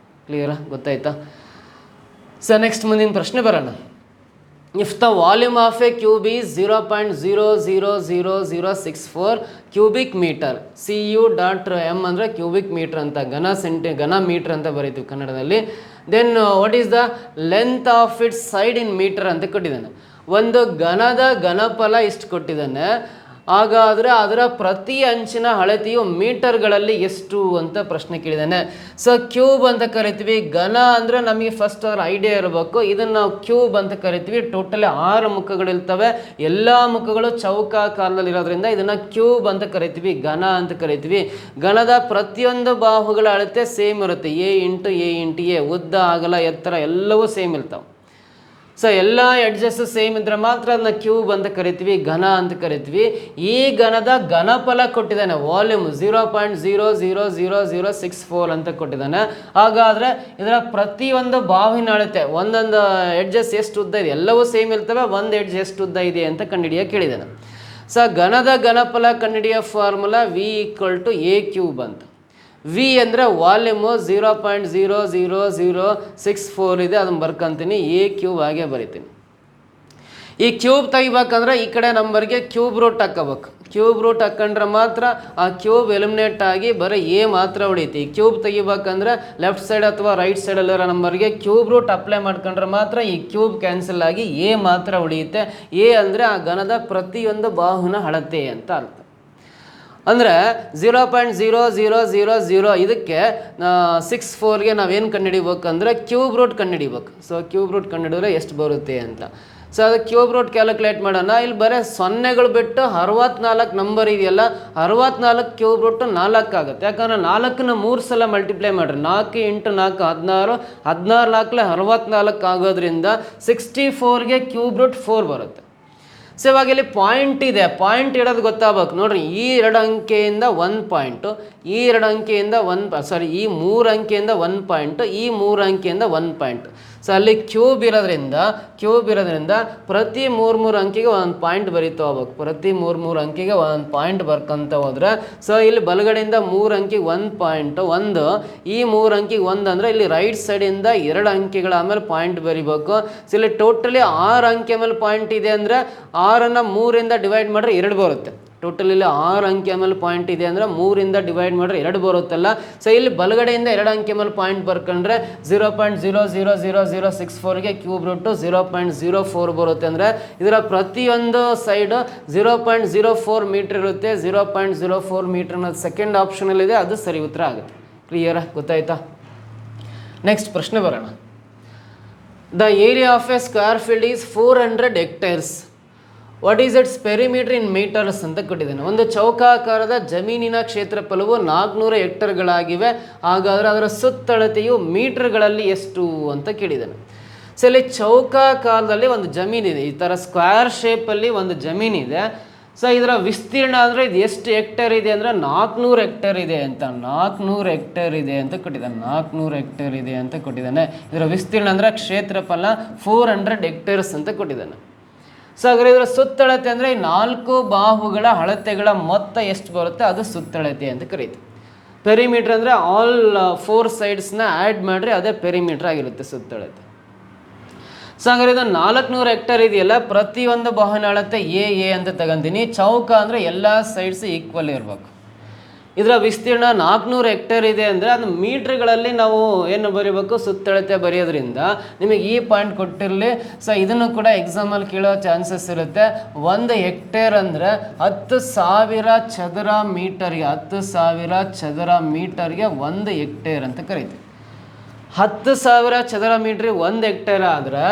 ಕ್ಲಿಯರಾ, ಗೊತ್ತಾಯ್ತಾ? ಸೊ ನೆಕ್ಸ್ಟ್ ಮುಂದಿನ ಪ್ರಶ್ನೆ ಬರೋಣ. If the volume of a cube is 0.0000064 cubic meter, cu.m ಅಂದರೆ ಕ್ಯೂಬಿಕ್ ಮೀಟರ್ ಅಂತ, ಘನ ಮೀಟರ್ ಅಂತ ಬರೀತೀವಿ ಕನ್ನಡದಲ್ಲಿ. Then what is the length of its side in metre ಅಂತ ಕೊಟ್ಟಿದ್ದಾನೆ. ಒಂದು ಘನದ ಘನಫಲ ಇಷ್ಟು ಕೊಟ್ಟಿದ್ದಾನೆ, ಹಾಗಾದರೆ ಅದರ ಪ್ರತಿ ಅಂಚಿನ ಅಳತೆಯು ಮೀಟರ್ಗಳಲ್ಲಿ ಎಷ್ಟು ಅಂತ ಪ್ರಶ್ನೆ ಕೇಳಿದ್ದಾನೆ. ಸೊ ಕ್ಯೂಬ್ ಅಂತ ಕರಿತೀವಿ. ಘನ ಅಂದರೆ ನಮಗೆ ಫಸ್ಟ್ ಅದರ ಐಡಿಯಾ ಇರಬೇಕು. ಇದನ್ನು ನಾವು ಕ್ಯೂಬ್ ಅಂತ ಕರಿತೀವಿ. ಟೋಟಲಿ 6 ಮುಖಗಳಿರ್ತವೆ. ಎಲ್ಲ ಮುಖಗಳು ಚೌಕಾಕಾರದಲ್ಲಿರೋದ್ರಿಂದ ಇದನ್ನು ಕ್ಯೂಬ್ ಅಂತ ಕರಿತೀವಿ, ಘನ ಅಂತ ಕರಿತೀವಿ. ಘನದ ಪ್ರತಿಯೊಂದು ಬಾಹುಗಳ ಅಳತೆ ಸೇಮ್ ಇರುತ್ತೆ. A × A, ಉದ್ದ ಅಗಲ ಎತ್ತರ ಎಲ್ಲವೂ ಸೇಮ್ ಇರ್ತಾವೆ. ಸೊ ಎಲ್ಲ ಎಡ್ಜಸ್ ಸೇಮ್ ಇದ್ರೆ ಮಾತ್ರ ಅದನ್ನ ಕ್ಯೂಬ್ ಅಂತ ಕರಿತೀವಿ, ಘನ ಅಂತ ಕರಿತೀವಿ. ಈ ಘನದ ಘನಫಲ ಕೊಟ್ಟಿದ್ದಾನೆ, ವಾಲ್ಯೂಮ್ 0.0000064 ಅಂತ ಕೊಟ್ಟಿದ್ದಾನೆ. ಹಾಗಾದರೆ ಇದರ ಪ್ರತಿಯೊಂದು ಬಾವಿನ ಅಳತೆ, ಒಂದೊಂದು ಎಡ್ಜಸ್ ಎಷ್ಟು ಉದ್ದ ಇದೆ, ಎಲ್ಲವೂ ಸೇಮ್ ಇರ್ತವೆ, ಒಂದು ಎಡ್ಜ್ ಎಷ್ಟು ಉದ್ದ ಇದೆ ಅಂತ ಕಂಡುಹಿಡಿಯೋ ಕೇಳಿದ್ದಾನೆ. ಸೊ ಘನದ ಘನಫಲ ಕಂಡುಹಿಡಿಯೋ ಫಾರ್ಮುಲಾ V = A³ ಅಂತ. ವಿ ಅಂದರೆ ವಾಲ್ಯೂಮು 0.00064 ಇದೆ, ಅದನ್ನು ಬರ್ಕೊಂತೀನಿ. A³ ಆಗೇ ಬರಿತೀನಿ. ಈ ಕ್ಯೂಬ್ ತೆಗಿಬೇಕಂದ್ರೆ ಈ ಕಡೆ ನಂಬರ್ಗೆ ಕ್ಯೂಬ್ ರೂಟ್ ಹಾಕೋಬೇಕು. ಕ್ಯೂಬ್ ರೂಟ್ ಹಾಕೊಂಡ್ರೆ ಮಾತ್ರ ಆ ಕ್ಯೂಬ್ ಎಲಿಮಿನೇಟ್ ಆಗಿ ಬರೀ A ಮಾತ್ರ ಉಳಿಯುತ್ತೆ. ಈ ಕ್ಯೂಬ್ ತೆಗಿಬೇಕಂದ್ರೆ ಲೆಫ್ಟ್ ಸೈಡ್ ಅಥವಾ ರೈಟ್ ಸೈಡಲ್ಲಿರೋ ನಂಬರ್ಗೆ ಕ್ಯೂಬ್ ರೂಟ್ ಅಪ್ಲೈ ಮಾಡ್ಕೊಂಡ್ರೆ ಮಾತ್ರ ಈ ಕ್ಯೂಬ್ ಕ್ಯಾನ್ಸಲ್ ಆಗಿ A ಮಾತ್ರ ಉಳಿಯುತ್ತೆ. A ಅಂದರೆ ಆ ಘನದ ಪ್ರತಿಯೊಂದು ಬಾಹುನ ಅಳತೆ ಅಂತ ಅರ್ಥ. ಅಂದರೆ 0.0000 ಇದಕ್ಕೆ 64ಗೆ ನಾವೇನು ಕಂಡುಹಿಡಿಬೇಕಂದ್ರೆ ಕ್ಯೂಬ್ ರೂಟ್ ಕಂಡುಹಿಡಿಬೇಕು. ಸೊ ಕ್ಯೂಬ್ ರೂಟ್ ಕಂಡುಹಿಡಿದ್ರೆ ಎಷ್ಟು ಬರುತ್ತೆ ಅಂತ. ಸೊ ಅದು ಕ್ಯೂಬ್ ರೂಟ್ ಕ್ಯಾಲ್ಕುಲೇಟ್ ಮಾಡೋಣ. ಇಲ್ಲಿ ಬರೀ ಸೊನ್ನೆಗಳು ಬಿಟ್ಟು 64 ನಂಬರ್ ಇದೆಯಲ್ಲ, 64 ಕ್ಯೂಬ್ ರೂಟ್ 4 ಆಗುತ್ತೆ. ಯಾಕಂದರೆ 4ನ 3 ಸಲ ಮಲ್ಟಿಪ್ಲೈ ಮಾಡಿರಿ, 4 × 4 16, 16 64 ಆಗೋದ್ರಿಂದ 64ಗೆ ಕ್ಯೂಬ್ ರೂಟ್ 4 ಬರುತ್ತೆ. ಸೊ ಇವಾಗ ಇಲ್ಲಿ ಪಾಯಿಂಟ್ ಇದೆ, ಪಾಯಿಂಟ್ ಇಡೋದು ಗೊತ್ತಾಗಬೇಕು ನೋಡ್ರಿ. ಈ 2 ಅಂಕೆಯಿಂದ 1 ಪಾಯಿಂಟು, ಈ 2 ಅಂಕೆಯಿಂದ ಈ 3 ಅಂಕೆಯಿಂದ 1 ಪಾಯಿಂಟು, ಈ 3 ಅಂಕೆಯಿಂದ 1 ಪಾಯಿಂಟ್. ಸೊ ಅಲ್ಲಿ ಕ್ಯೂಬ್ ಇರೋದ್ರಿಂದ ಪ್ರತಿ 3 ಅಂಕೆಗೆ 1 ಪಾಯಿಂಟ್ ಬರೀತಾ ಹೋಗ್ಬೇಕು. ಪ್ರತಿ 3 ಅಂಕೆಗೆ 1 ಪಾಯಿಂಟ್ ಬರ್ಕೊಂತ ಹೋದ್ರೆ, ಸೊ ಇಲ್ಲಿ ಬಲಗಡೆಯಿಂದ 3 ಅಂಕೆಗೆ 1 ಪಾಯಿಂಟ್, 1 ಈ 3 ಅಂಕೆಗೆ 1 ಅಂದರೆ ಇಲ್ಲಿ ರೈಟ್ ಸೈಡಿಂದ 2 ಅಂಕೆಗಳ ಆಮೇಲೆ ಪಾಯಿಂಟ್ ಬರಿಬೇಕು. ಸೊ ಇಲ್ಲಿ ಟೋಟಲಿ 6 ಅಂಕೆ ಮೇಲೆ ಪಾಯಿಂಟ್ ಇದೆ ಅಂದರೆ 6ಅನ್ನು 3ರಿಂದ ಡಿವೈಡ್ ಮಾಡಿದ್ರೆ 2 ಬರುತ್ತೆ. ಟೋಟಲ್ ಇಲ್ಲಿ 6 ಅಂಕೆ ಮೇಲೆ ಪಾಯಿಂಟ್ ಇದೆ ಅಂದರೆ 3ರಿಂದ ಡಿವೈಡ್ ಮಾಡಿದ್ರೆ 2 ಬರುತ್ತಲ್ಲ. ಸೊ ಇಲ್ಲಿ ಬಲಗಡೆಯಿಂದ 2 ಅಂಕೆ ಮೇಲೆ ಪಾಯಿಂಟ್ ಬರ್ಕೊಂಡ್ರೆ 0.000064ಗೆ ಕ್ಯೂಬ್ ರೂಟು 0.04 ಬರುತ್ತೆ. ಅಂದರೆ ಇದರ ಪ್ರತಿಯೊಂದು ಸೈಡು 0.04 ಮೀಟ್ರ್ ಇರುತ್ತೆ. 0.04 ಮೀಟ್ರ್ ಅನ್ನೋದು ಸೆಕೆಂಡ್ ಆಪ್ಷನಲ್ಲಿದೆ, ಅದು ಸರಿ ಉತ್ತರ ಆಗುತ್ತೆ. ಕ್ಲಿಯರಾ? ಗೊತ್ತಾಯ್ತಾ? ನೆಕ್ಸ್ಟ್ ಪ್ರಶ್ನೆ ಬರೋಣ. The area of a square field is 400 hectares. What is its perimeter in metres ಅಂತ ಕೊಟ್ಟಿದ್ದಾನೆ. ಒಂದು ಚೌಕಾಕಾರದ ಜಮೀನಿನ ಕ್ಷೇತ್ರಫಲವು 400 ಹೆಕ್ಟರ್ಗಳಾಗಿವೆ. ಹಾಗಾದರೆ ಅದರ ಸುತ್ತಳತೆಯು ಮೀಟರ್ಗಳಲ್ಲಿ ಎಷ್ಟು ಅಂತ ಕೇಳಿದ್ದಾನೆ. ಸೊ ಇಲ್ಲಿ ಚೌಕಾಕಾರದಲ್ಲಿ ಒಂದು ಜಮೀನಿದೆ, ಈ ಥರ ಸ್ಕ್ವೇರ್ ಶೇಪಲ್ಲಿ ಒಂದು ಜಮೀನಿದೆ. ಸೊ ಇದರ ವಿಸ್ತೀರ್ಣ ಅಂದರೆ ಇದು ಎಷ್ಟು ಹೆಕ್ಟೇರ್ ಇದೆ ಅಂದರೆ 400 ಹೆಕ್ಟೇರ್ ಇದೆ ಅಂತ. 400 ಹೆಕ್ಟೇರ್ ಇದೆ ಅಂತ ಕೊಟ್ಟಿದ್ದಾನೆ. 400 ಹೆಕ್ಟೇರ್ ಇದೆ ಅಂತ ಕೊಟ್ಟಿದ್ದಾನೆ. ಇದರ ವಿಸ್ತೀರ್ಣ ಅಂದರೆ ಕ್ಷೇತ್ರಫಲ 400 ಹೆಕ್ಟೇರ್ಸ್ ಅಂತ ಕೊಟ್ಟಿದ್ದಾನೆ. ಸೊ ಹಾಗಾದ್ರೆ ಇದರ ಸುತ್ತಳತೆ ಅಂದರೆ ಈ 4 ಬಾಹುಗಳ ಅಳತೆಗಳ ಮೊತ್ತ ಎಷ್ಟು ಬರುತ್ತೆ ಅದು ಸುತ್ತಳತೆ ಅಂತ ಕರೀತೀವಿ. ಪೆರಿಮೀಟರ್ ಅಂದರೆ ಆಲ್ 4 ಸೈಡ್ಸ್ನ ಆ್ಯಡ್ ಮಾಡಿರಿ, ಅದೇ ಪೆರಿಮೀಟರ್ ಆಗಿರುತ್ತೆ ಸುತ್ತಳತೆ. ಸೊ ಹಾಗಾದ್ರೆ ಇದು 400 ಹೆಕ್ಟೇರ್ ಇದೆಯಲ್ಲ, ಪ್ರತಿಯೊಂದು ಬಾಹುವಿನ ಅಳತೆ ಎ ಅಂತ ತಗೊಂತೀನಿ. ಚೌಕ ಅಂದರೆ ಎಲ್ಲ ಸೈಡ್ಸ್ ಈಕ್ವಲ್ ಇರಬೇಕು. ಇದರ ವಿಸ್ತೀರ್ಣ 400 ಹೆಕ್ಟೇರ್ ಇದೆ ಅಂದರೆ ಅದು ಮೀಟ್ರ್ಗಳಲ್ಲಿ ನಾವು ಏನು ಬರೀಬೇಕು, ಸುತ್ತಳತೆ ಬರೆಯೋದ್ರಿಂದ ನಿಮಗೆ ಈ ಪಾಯಿಂಟ್ ಕೊಟ್ಟಿರಲಿ. ಸೊ ಇದನ್ನು ಕೂಡ ಎಕ್ಸಾಮಲ್ಲಿ ಕೇಳೋ ಚಾನ್ಸಸ್ ಇರುತ್ತೆ. 1 ಹೆಕ್ಟೇರ್ ಅಂದರೆ 10,000 ಚದರ ಮೀಟರ್ಗೆ, 10,000 ಚದರ ಮೀಟರ್ಗೆ 1 ಹೆಕ್ಟೇರ್ ಅಂತ ಕರಿತೀವಿ. 10,000 ಚದರ ಮೀಟ್ರಿಗೆ 1 ಹೆಕ್ಟೇರ್ ಆದರೆ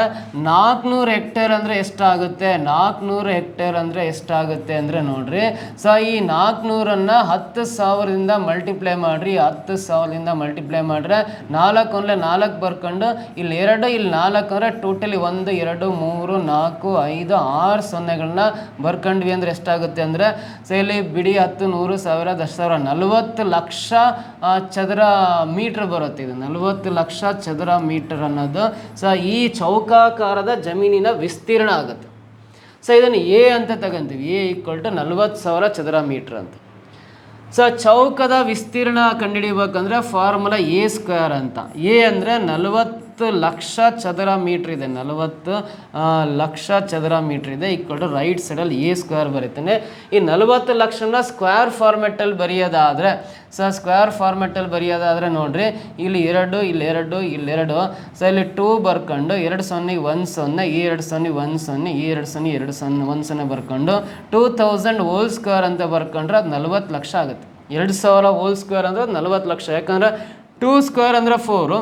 400 ಹೆಕ್ಟೇರ್ ಅಂದರೆ ಎಷ್ಟಾಗುತ್ತೆ? 400 ಹೆಕ್ಟೇರ್ ಅಂದರೆ ಎಷ್ಟಾಗುತ್ತೆ ಅಂದರೆ ನೋಡ್ರಿ. ಸೊ ಈ 400ಅನ್ನು 10,000ದಿಂದ ಮಲ್ಟಿಪ್ಲೈ ಮಾಡಿರಿ. 10,000ದಿಂದ ಮಲ್ಟಿಪ್ಲೈ ಮಾಡಿದ್ರೆ 4 ಅಂದರೆ 4 ಬರ್ಕೊಂಡು ಇಲ್ಲಿ 2 ಇಲ್ಲಿ 4 ಅಂದರೆ ಟೋಟಲಿ 1 2 3 4 5 6 ಸೊನ್ನೆಗಳನ್ನ ಬರ್ಕೊಂಡ್ವಿ ಅಂದರೆ ಎಷ್ಟಾಗುತ್ತೆ ಅಂದರೆ, ಸೊ ಇಲ್ಲಿ ಬಿಡಿ 10 100 1000 10,000 40 ಲಕ್ಷ ಚದರ ಮೀಟ್ರ್ ಬರುತ್ತೆ. ಇದು 40 ಲಕ್ಷ ಚದರ ಮೀಟರ್ ಅನ್ನೋದು ಸೊ ಈ ಚೌಕಾಕಾರದ ಜಮೀನಿನ ವಿಸ್ತೀರ್ಣ ಆಗುತ್ತೆ. ಸೊ ಇದನ್ನು ಎ ಅಂತ ತಗೊಂತೀವಿ. ಎ = 40,000 ಚದರ ಮೀಟರ್ ಅಂತ. ಸೊ ಚೌಕದ ವಿಸ್ತೀರ್ಣ ಕಂಡುಹಿಡಿಬೇಕಂದ್ರೆ ಫಾರ್ಮುಲಾ A² ಅಂತ. ಎ ಅಂದರೆ 40 ಲಕ್ಷ ಚದರ ಮೀಟ್ರ್ ಇದೆ, 40 ಲಕ್ಷ ಚದರ ಮೀಟ್ರ್ ಇದೆ = ರೈಟ್ ಸೈಡಲ್ಲಿ A² ಬರೀತಾನೆ. ಈ 40 ಲಕ್ಷನ ಸ್ಕ್ವೇರ್ ಫಾರ್ಮೆಟಲ್ಲಿ ಬರೆಯೋದಾದರೆ, ಸೊ ಸ್ಕ್ವೇರ್ ಫಾರ್ಮೆಟಲ್ಲಿ ಬರೆಯೋದಾದರೆ ನೋಡ್ರಿ, ಇಲ್ಲಿ 2 ಇಲ್ಲಿ 2 ಇಲ್ಲಿ 2, ಸೊ ಇಲ್ಲಿ 2 ಬರ್ಕೊಂಡು 2 0 1 0 ಈ 2 0 1 0 ಈ 2 0 2 0 1 0 ಬರ್ಕೊಂಡು 2000 ಹೋಲ್ ಸ್ಕ್ವೇರ್ ಅಂತ ಬರ್ಕೊಂಡ್ರೆ ಅದು 40 ಲಕ್ಷ ಆಗುತ್ತೆ. 2000 ಹೋಲ್ ಸ್ಕ್ವೇರ್ ಅಂದರೆ 40 ಲಕ್ಷ. ಯಾಕಂದರೆ 2 ಸ್ಕ್ವೇರ್ ಅಂದರೆ 4,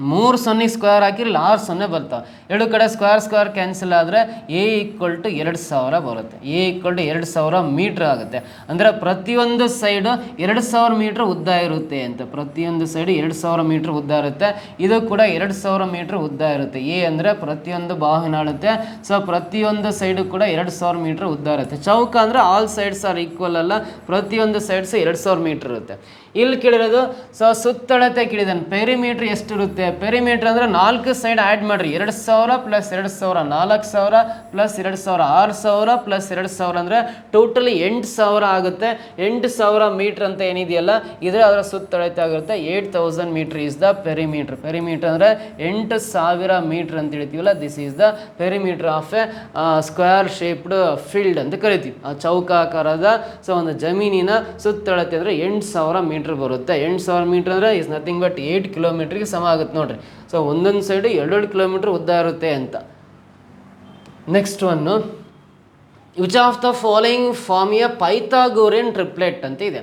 3 0 ಸ್ಕ್ವೇರ್ ಹಾಕಿರಿ 6 0 ಬರ್ತಾವೆ. 2 ಕಡೆ ಸ್ಕ್ವೇರ್ ಕ್ಯಾನ್ಸಲ್ ಆದರೆ ಎ = 2000 ಬರುತ್ತೆ. ಎ = 2000 ಮೀಟ್ರ್ ಆಗುತ್ತೆ. ಅಂದರೆ ಪ್ರತಿಯೊಂದು ಸೈಡು 2000 ಮೀಟ್ರ್ ಉದ್ದ ಇರುತ್ತೆ ಅಂತ. ಪ್ರತಿಯೊಂದು ಸೈಡು 2000 ಮೀಟ್ರ್ ಉದ್ದ ಇರುತ್ತೆ. ಇದು ಕೂಡ 2000 ಮೀಟ್ರ್ ಉದ್ದ ಇರುತ್ತೆ. ಎ ಅಂದರೆ ಪ್ರತಿಯೊಂದು ಬಾಹುವಿನ ಅಳತೆ. ಸೊ ಪ್ರತಿಯೊಂದು ಸೈಡು ಕೂಡ 2000 ಮೀಟ್ರ್ ಉದ್ದ ಇರುತ್ತೆ. ಚೌಕ ಅಂದರೆ ಆಲ್ ಸೈಡ್ಸ್ ಆರ್ ಈಕ್ವಲ್ ಅಲ್ಲ, ಪ್ರತಿಯೊಂದು ಸೈಡ್ಸ್ 2000 ಮೀಟ್ರ್ ಇರುತ್ತೆ. ಇಲ್ಲಿ ಕೇಳಿರೋದು ಸೊ ಸುತ್ತಳತೆ ಕೇಳಿದಾನೆ. ಪೆರಿಮೀಟ್ರ್ ಎಷ್ಟಿರುತ್ತೆ? ಪೆರಿಮೀಟ್ರ್ ಅಂದರೆ 4 ಸೈಡ್ ಆ್ಯಡ್ ಮಾಡಿರಿ. 2000 + 2000 4000 + 2000 6000 + 2000 ಅಂದರೆ ಟೋಟಲಿ 8000 ಆಗುತ್ತೆ. 8000 ಮೀಟ್ರ್ ಅಂತ ಏನಿದೆಯಲ್ಲ ಇದ್ರೆ ಅದರ ಸುತ್ತಳತೆ ಆಗಿರುತ್ತೆ. 8000 metre is the perimeter. Perimeter ಅಂದರೆ 8000 ಮೀಟ್ರ್ ಅಂತ ಹೇಳ್ತೀವಲ್ಲ, this is the perimeter of a square shaped field ಅಂತ ಕರಿತೀವಿ. ಆ ಚೌಕಾಕಾರದ ಸೊ ಒಂದು ಜಮೀನಿನ ಸುತ್ತಳತೆ ಅಂದರೆ 8000 ಮೀಟ್ರ್ ಬರುತ್ತೆ. 8000 ಮೀಟ್ರ್ ಅಂದರೆ ಇಸ್ ನಥಿಂಗ್ ಬಟ್ 8 ಕಿಲೋಮೀಟ್ರಿಗೆ ಸಮ ಆಗುತ್ತೆ ನೋಡ್ರಿ. ಸೊ ಒಂದೊಂದು ಸೈಡು 2 ಕಿಲೋಮೀಟ್ರ್ ಉದ್ದ ಇರುತ್ತೆ ಅಂತ. Next one which of the following form a Pythagorean triplet ಅಂತ ಇದೆ.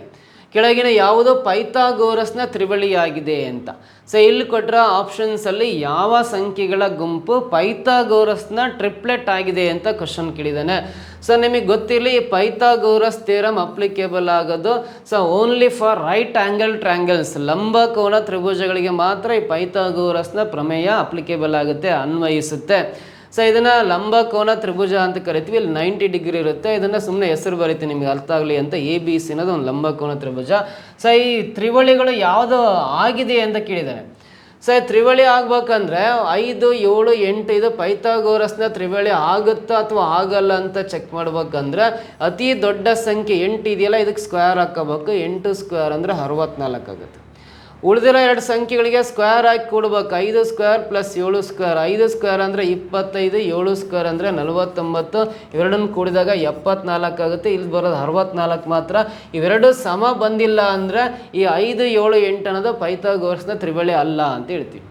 ಕೆಳಗಿನ ಯಾವುದು ಪೈಥಾಗೋರಸ್ನ ತ್ರಿವಳಿಯಾಗಿದೆ ಅಂತ. ಸೊ ಇಲ್ಲಿ ಕೊಟ್ಟರೆ ಆಪ್ಷನ್ಸಲ್ಲಿ ಯಾವ ಸಂಖ್ಯೆಗಳ ಗುಂಪು ಪೈಥಾಗೋರಸ್ನ ಟ್ರಿಪ್ಲೆಟ್ ಆಗಿದೆ ಅಂತ ಕ್ವಶನ್ ಕೇಳಿದ್ದಾನೆ. ಸೊ ನಿಮಗೆ ಗೊತ್ತಿರಲಿ, ಪೈಥಾಗೋರಸ್ ಥಿಯರಮ್ ಅಪ್ಲಿಕೇಬಲ್ ಆಗೋದು so only for right angle triangles, ಲಂಬಕೋನ ತ್ರಿಭುಜಗಳಿಗೆ ಮಾತ್ರ ಈ ಪೈಥಾಗೋರಸ್ನ ಪ್ರಮೇಯ ಅಪ್ಲಿಕೇಬಲ್ ಆಗುತ್ತೆ, ಅನ್ವಯಿಸುತ್ತೆ. ಸೊ ಇದನ್ನು ಲಂಬಕೋನ ತ್ರಿಭುಜ ಅಂತ ಕರಿತೀವಿ. ಇಲ್ಲಿ 90 ಡಿಗ್ರಿ ಇರುತ್ತೆ. ಇದನ್ನು ಸುಮ್ಮನೆ ಹೆಸರು ಬರೀತೀವಿ ನಿಮಗೆ ಅರ್ಥ ಆಗಲಿ ಅಂತ. ABC ಅನ್ನೋದು ಒಂದು ಲಂಬಕೋನ ತ್ರಿಭುಜ. ಸೊ ಈ ತ್ರಿವಳಿಗಳು ಯಾವುದು ಆಗಿದೆ ಅಂತ ಕೇಳಿದ್ದಾನೆ. ಸೊ ಈ ತ್ರಿವಳಿ ಆಗ್ಬೇಕಂದ್ರೆ 5, 7, 8 ಇದು ಪೈಥಾಗೋರಸ್ನ ತ್ರಿವಳಿ ಆಗುತ್ತಾ ಅಥವಾ ಆಗಲ್ಲ ಅಂತ ಚೆಕ್ ಮಾಡ್ಬೇಕಂದ್ರೆ ಅತಿ ದೊಡ್ಡ ಸಂಖ್ಯೆ 8 ಇದೆಯಲ್ಲ, ಇದಕ್ಕೆ ಸ್ಕ್ವೇರ್ ಹಾಕೋಬೇಕು. 8 ಸ್ಕ್ವೇರ್ ಅಂದರೆ 64 ಆಗುತ್ತೆ. ಉಳಿದಿರೋ 2 ಸಂಖ್ಯೆಗಳಿಗೆ ಸ್ಕ್ವೇರ್ ಹಾಕಿ ಕೊಡ್ಬೇಕು. 5 ಸ್ಕ್ವೇರ್ ಪ್ಲಸ್ 7 ಸ್ಕ್ವೇರ್. 5 ಸ್ಕ್ವೇರ್ ಅಂದರೆ 25, 7 ಸ್ಕ್ವೇರ್ ಅಂದರೆ 49. ಇವೆರಡನ್ನು ಕೂಡಿದಾಗ 74 ಆಗುತ್ತೆ. ಇಲ್ಲಿ ಬರೋದು 64 ಮಾತ್ರ. ಇವೆರಡು ಸಮ ಬಂದಿಲ್ಲ ಅಂದರೆ ಈ 5, 7, 8 ಅನ್ನೋದು ಪೈಥಾಗೋರಸ್ನ ತ್ರಿವಳಿ ಅಲ್ಲ ಅಂತ ಹೇಳ್ತೀವಿ.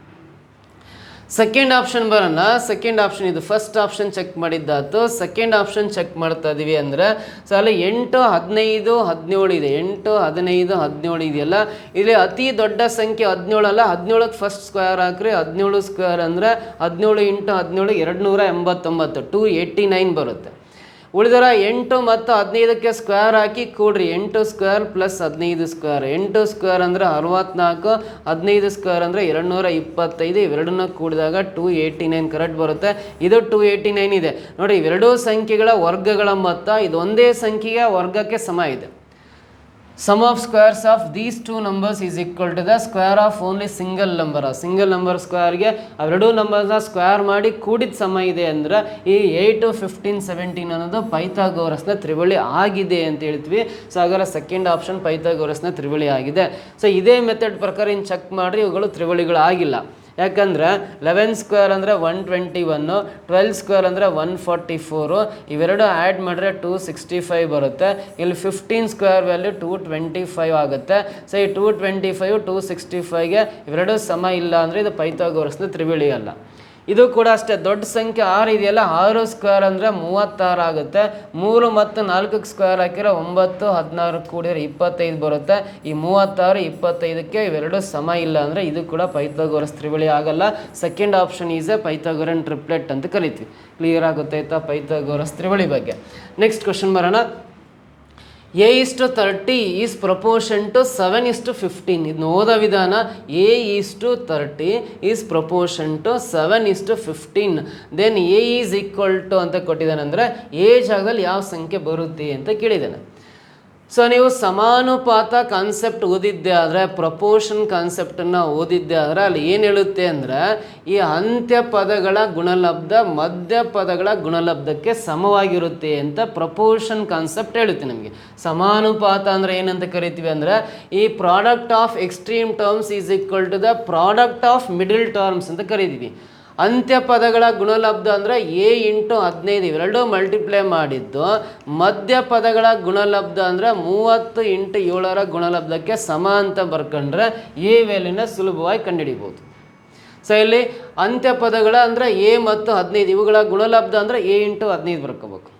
ಸೆಕೆಂಡ್ ಆಪ್ಷನ್ ಬರೋಣ. ಸೆಕೆಂಡ್ ಆಪ್ಷನ್ ಇದು ಫಸ್ಟ್ ಆಪ್ಷನ್ ಚೆಕ್ ಮಾಡಿದ್ದಾತು. ಸೆಕೆಂಡ್ ಆಪ್ಷನ್ ಚೆಕ್ ಮಾಡ್ತಾ ಇದೀವಿ ಅಂದರೆ ಸೊ ಅಲ್ಲಿ 8, 15, 17 ಇದೆ. 8, 15, 17 ಇದೆಯಲ್ಲ, ಇಲ್ಲಿ ಅತಿ ದೊಡ್ಡ ಸಂಖ್ಯೆ 17 ಅಲ್ಲ. 17ಕ್ಕೆ ಫಸ್ಟ್ ಸ್ಕ್ವೇರ್ ಹಾಕ್ರಿ. 17 ಸ್ಕ್ವೇರ್ ಅಂದರೆ 17 × 17 289, 289 ಬರುತ್ತೆ. ಉಳಿದರ 8 ಮತ್ತು 15ಕ್ಕೆ ಸ್ಕ್ವೇರ್ ಹಾಕಿ ಕೂಡ್ರಿ. 8 ಸ್ಕ್ವೇರ್ ಪ್ಲಸ್ 15 ಸ್ಕ್ವೇರ್. 8 ಸ್ಕ್ವೇರ್ ಅಂದರೆ 64, 15 ಸ್ಕ್ವೇರ್ ಅಂದರೆ 225. ಇವೆರಡನ್ನ ಕೂಡಿದಾಗ 289 ಕರೆಕ್ಟ್ ಬರುತ್ತೆ. ಇದು 289 ಇದೆ ನೋಡಿ. ಇವೆರಡೂ ಸಂಖ್ಯೆಗಳ ವರ್ಗಗಳ ಮೊತ್ತ ಇದು ಒಂದೇ ಸಂಖ್ಯೆಯ ವರ್ಗಕ್ಕೆ ಸಮ ಇದೆ. Sum of squares of these 2 numbers is equal to the square of only single number. Single number ಸ್ಕ್ವೇರ್ಗೆ ಅವೆರಡೂ ನಂಬರ್ನ ಸ್ಕ್ವೇರ್ ಮಾಡಿ ಕೂಡಿದ ಸಮ ಇದೆ ಅಂದರೆ ಈ 8, 15, 17 ಅನ್ನೋದು ಪೈಥಾಗೋರಸ್ನ ತ್ರಿವಳಿ ಆಗಿದೆ ಅಂತ ಹೇಳ್ತೀವಿ. ಸೊ ಹಾಗಾದ್ರೆ ಸೆಕೆಂಡ್ ಆಪ್ಷನ್ ಪೈಥಾಗೋರಸ್ನ ತ್ರಿವಳಿ ಆಗಿದೆ. ಸೊ ಇದೇ ಮೆಥಡ್ ಪ್ರಕಾರ ಇನ್ನು ಚೆಕ್ ಮಾಡಿರಿ, ಇವುಗಳು ತ್ರಿವಳಿಗಳು ಆಗಿಲ್ಲ. ಯಾಕಂದರೆ 11 ಸ್ಕ್ವೇರ್ ಅಂದರೆ 121, 12 ಸ್ಕ್ವೇರ್ ಅಂದರೆ 144. ಇವೆರಡು ಆ್ಯಡ್ ಮಾಡಿದ್ರೆ 265 ಬರುತ್ತೆ. ಇಲ್ಲಿ 15 ಸ್ಕ್ವೇರ್ ವ್ಯಾಲ್ಯೂ 225 ಆಗುತ್ತೆ. ಸೊ ಈ 225, 265ಗೆ ಇವೆರಡು ಸಮ ಇಲ್ಲ ಅಂದರೆ ಇದು ಪೈಥಾಗೋರಸ್ನ ತ್ರಿವಳಿ ಅಲ್ಲ. ಇದು ಕೂಡ ಅಷ್ಟೇ. ದೊಡ್ಡ ಸಂಖ್ಯೆ 6 ಇದೆಯಲ್ಲ, 6 ಸ್ಕ್ವೇರ್ ಅಂದರೆ 36 ಆಗುತ್ತೆ. 3 ಮತ್ತು 4ಕ್ಕೆ ಸ್ಕ್ವೇರ್ ಹಾಕಿರೋ 9, 16 ಕೂಡಿದ್ರೆ 25 ಬರುತ್ತೆ. ಈ 36, 25ಕ್ಕೆ ಇವೆರಡು ಸಮ ಇಲ್ಲ ಅಂದರೆ ಇದು ಕೂಡ ಪೈಥಾಗೋರಸ್ ತ್ರಿವಳಿ ಆಗಲ್ಲ. Second option is a Pythagorean triplet ಅಂತ ಕರಿತೀವಿ. ಕ್ಲಿಯರ್ ಆಗುತ್ತೆ ಆಯ್ತಾ ಪೈಥಾಗೋರಸ್ ತ್ರಿವಳಿ ಬಗ್ಗೆ. ನೆಕ್ಸ್ಟ್ ಕ್ವಶನ್ ಬರೋಣ. A:30 is proportion to 7:15. ಇದನ್ನ ಓದೋ ವಿಧಾನ A:30 is proportion to 7:15. Then A is equal to ಅಂತ ಕೊಟ್ಟಿದ್ದಾನೆ ಅಂದರೆ A ಜಾಗದಲ್ಲಿ ಯಾವ ಸಂಖ್ಯೆ ಬರುತ್ತೆ ಅಂತ ಕೇಳಿದ್ದಾನೆ. ಸೊ ನೀವು ಸಮಾನುಪಾತ ಕಾನ್ಸೆಪ್ಟ್ ಓದಿದ್ದೆ ಆದರೆ, ಪ್ರಪೋರ್ಷನ್ ಕಾನ್ಸೆಪ್ಟನ್ನು ಓದಿದ್ದೆ ಆದರೆ ಅಲ್ಲಿ ಏನು ಹೇಳುತ್ತೆ ಅಂದರೆ ಈ ಅಂತ್ಯ ಪದಗಳ ಗುಣಲಬ್ಧ ಮಧ್ಯ ಪದಗಳ ಗುಣಲಬ್ಧಕ್ಕೆ ಸಮವಾಗಿರುತ್ತೆ ಅಂತ ಪ್ರಪೋರ್ಷನ್ ಕಾನ್ಸೆಪ್ಟ್ ಹೇಳುತ್ತೆ ನಮಗೆ. ಸಮಾನುಪಾತ ಅಂದರೆ ಏನಂತ ಕರಿತೀವಿ ಅಂದರೆ ಈ product of extreme terms is equal to the product of middle terms ಅಂತ ಕರಿತೀವಿ. ಅಂತ್ಯ ಪದಗಳ ಗುಣಲಬ್ಧ ಅಂದರೆ A × 15 ಇವೆರಡು ಮಲ್ಟಿಪ್ಲೈ ಮಾಡಿದ್ದು. ಮಧ್ಯ ಪದಗಳ ಗುಣಲಬ್ಧ ಅಂದರೆ 30 × 7ರ ಗುಣಲಬ್ಧಕ್ಕೆ ಸಮ ಅಂತ ಬರ್ಕೊಂಡ್ರೆ A ವ್ಯಾಲ್ಯೂನ ಸುಲಭವಾಗಿ ಕಂಡುಹಿಡಿಬೋದು. ಸೊ ಇಲ್ಲಿ ಅಂತ್ಯ ಪದಗಳ ಅಂದರೆ A ಮತ್ತು 15 ಇವುಗಳ ಗುಣಲಬ್ಧ ಅಂದರೆ A × 15 ಬರ್ಕೋಬೇಕು.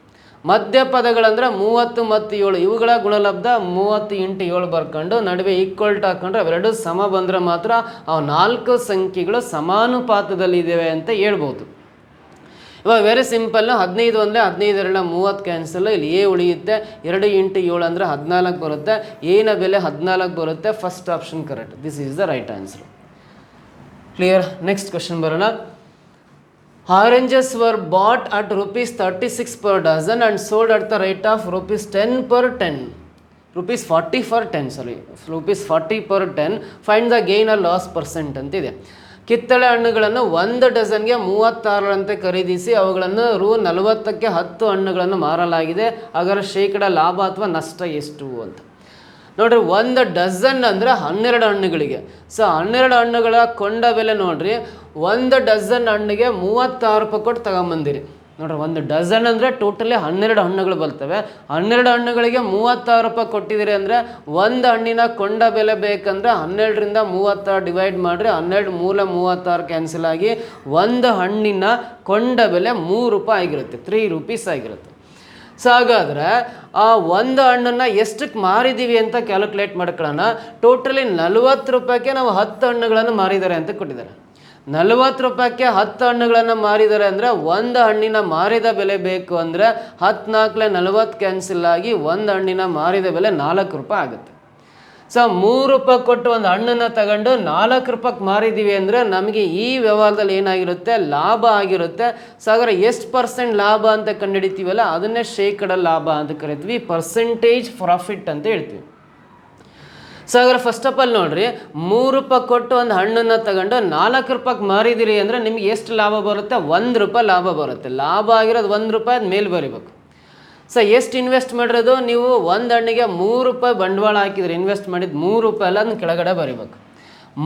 ಮಧ್ಯ ಪದಗಳಂದ್ರೆ 30 ಮತ್ತು 7 ಇವುಗಳ ಗುಣಲಬ್ಧ 30 × 7 ಬರ್ಕೊಂಡು ನಡುವೆ ಈಕ್ವಲ್ ಟು ಹಾಕೊಂಡ್ರೆ ಅವೆರಡು ಸಮ ಬಂದರೆ ಮಾತ್ರ ಅವು 4 ಸಂಖ್ಯೆಗಳು ಸಮಾನುಪಾತದಲ್ಲಿದ್ದಾವೆ ಅಂತ ಹೇಳ್ಬೋದು. ಇವಾಗ ವೆರಿ ಸಿಂಪಲ್. 15 ಅಂದರೆ 15 2 30 ಕ್ಯಾನ್ಸಲ್. ಇಲ್ಲಿ A ಉಳಿಯುತ್ತೆ. 2 × 7 ಅಂದರೆ 14 ಬರುತ್ತೆ. A ಬೆಲೆ 14 ಬರುತ್ತೆ. First option correct. This is the right answer. Clear. Next question ಬರೋಣ. Oranges were bought at rupees 36 per dozen and sold at the rate of rupees 10 per 10. Rupees 40 for 10, sorry. Rupees 40 per 10. Find the gain or loss percent ಅಂತಿದೆ. ಕಿತ್ತಳೆ ಹಣ್ಣುಗಳನ್ನು 1 ಡಜನ್ಗೆ 36ರಂತೆ ಖರೀದಿಸಿ ಅವುಗಳನ್ನು Rs. 40ಕ್ಕೆ 10 ಹಣ್ಣುಗಳನ್ನು ಮಾರಲಾಗಿದೆ. ಹಾಗಾದರೆ ಶೇಕಡ ಲಾಭ ಅಥವಾ ನಷ್ಟ ಎಷ್ಟು ಅಂತ ನೋಡ್ರಿ. 1 ಡಜನ್ ಅಂದರೆ 12 ಹಣ್ಣುಗಳಿಗೆ. ಸೊ 12 ಹಣ್ಣುಗಳ ಕೊಂಡ ಬೆಲೆ ನೋಡ್ರಿ. 1 ಡಜನ್ ಹಣ್ಣಿಗೆ 36 ರೂಪಾಯಿ ಕೊಟ್ಟು ತಗೊಂಬಂದಿರಿ ನೋಡ್ರಿ. 1 ಡಜನ್ ಅಂದರೆ ಟೋಟಲಿ 12 ಹಣ್ಣುಗಳು ಬರ್ತವೆ. 12 ಹಣ್ಣುಗಳಿಗೆ 36 ರೂಪಾಯಿ ಕೊಟ್ಟಿದ್ದೀರಿ ಅಂದರೆ 1 ಹಣ್ಣಿನ ಕೊಂಡ ಬೆಲೆ ಬೇಕಂದರೆ 12ರಿಂದ 36 ಡಿವೈಡ್ ಮಾಡಿರಿ. 12 ಮೂಲ 36 ಕ್ಯಾನ್ಸಲ್ ಆಗಿ 1 ಹಣ್ಣಿನ ಕೊಂಡ ಬೆಲೆ 3 ರೂಪಾಯಿ ಆಗಿರುತ್ತೆ. 3 ರೂಪೀಸ್ ಆಗಿರುತ್ತೆ. ಸೊ ಹಾಗಾದರೆ ಆ ಒಂದು ಹಣ್ಣನ್ನು ಎಷ್ಟಕ್ಕೆ ಮಾರಿದ್ದೀವಿ ಅಂತ ಕ್ಯಾಲ್ಕುಲೇಟ್ ಮಾಡ್ಕೊಳ್ಳೋಣ. ಟೋಟಲಿ 40 ರೂಪಾಯಿಗೆ ನಾವು 10 ಹಣ್ಣುಗಳನ್ನು ಮಾರಿದ್ದಾರೆ ಅಂತ ಕೊಟ್ಟಿದ್ದಾರೆ. 40 ರೂಪಾಯಿಗೆ 10 ಹಣ್ಣುಗಳನ್ನು ಮಾರಿದ್ದಾರೆ ಅಂದರೆ ಒಂದು ಹಣ್ಣಿನ ಮಾರಿದ ಬೆಲೆ ಬೇಕು ಅಂದರೆ 10 4 40 ಕ್ಯಾನ್ಸಲ್ ಆಗಿ ಒಂದು ಹಣ್ಣಿನ ಮಾರಿದ ಬೆಲೆ 4 ರೂಪಾಯಿ ಆಗುತ್ತೆ. ಸೊ 3 ರೂಪಾಯಿ ಕೊಟ್ಟು ಒಂದು ಹಣ್ಣನ್ನು ತಗೊಂಡು 4 ರೂಪಾಯಿಗೆ ಮಾರಿದ್ದೀವಿ ಅಂದರೆ ನಮಗೆ ಈ ವ್ಯವಹಾರದಲ್ಲಿ ಏನಾಗಿರುತ್ತೆ, ಲಾಭ ಆಗಿರುತ್ತೆ. ಸೊ ಹಾಗಾದ್ರೆ ಎಷ್ಟು % ಲಾಭ ಅಂತ ಕಂಡುಹಿಡಿತೀವಲ್ಲ ಅದನ್ನೇ ಶೇಕಡ ಲಾಭ ಅಂತ ಕರಿತೀವಿ, ಪರ್ಸೆಂಟೇಜ್ ಪ್ರಾಫಿಟ್ ಅಂತ ಹೇಳ್ತೀವಿ. ಸೊ ಹಾಗಾದ್ರೆ ಫಸ್ಟ್ ಆಫ್ ಆಲ್ ನೋಡ್ರಿ, 3 ರೂಪಾಯಿ ಕೊಟ್ಟು ಒಂದು ಹಣ್ಣನ್ನು ತಗೊಂಡು 4 ರೂಪಾಯಿಗೆ ಮಾರಿದಿರಿ ಅಂದರೆ ನಿಮ್ಗೆ ಎಷ್ಟು ಲಾಭ ಬರುತ್ತೆ, 1 ರೂಪಾಯಿ ಲಾಭ ಬರುತ್ತೆ. ಲಾಭ ಆಗಿರೋದು 1 ರೂಪಾಯಿ ಅದು ಮೇಲೆ ಬರೀಬೇಕು. ಸೊ ಎಷ್ಟು ಇನ್ವೆಸ್ಟ್ ಮಾಡಿರೋದು, ನೀವು ಒಂದು ಹಣ್ಣಿಗೆ 3 ರೂಪಾಯಿ ಬಂಡವಾಳ ಹಾಕಿದ್ರೆ ಇನ್ವೆಸ್ಟ್ ಮಾಡಿದ್ದು 3 ರೂಪಾಯಿ ಅಲ್ಲ, ಅದನ್ನ ಕೆಳಗಡೆ ಬರೀಬೇಕು.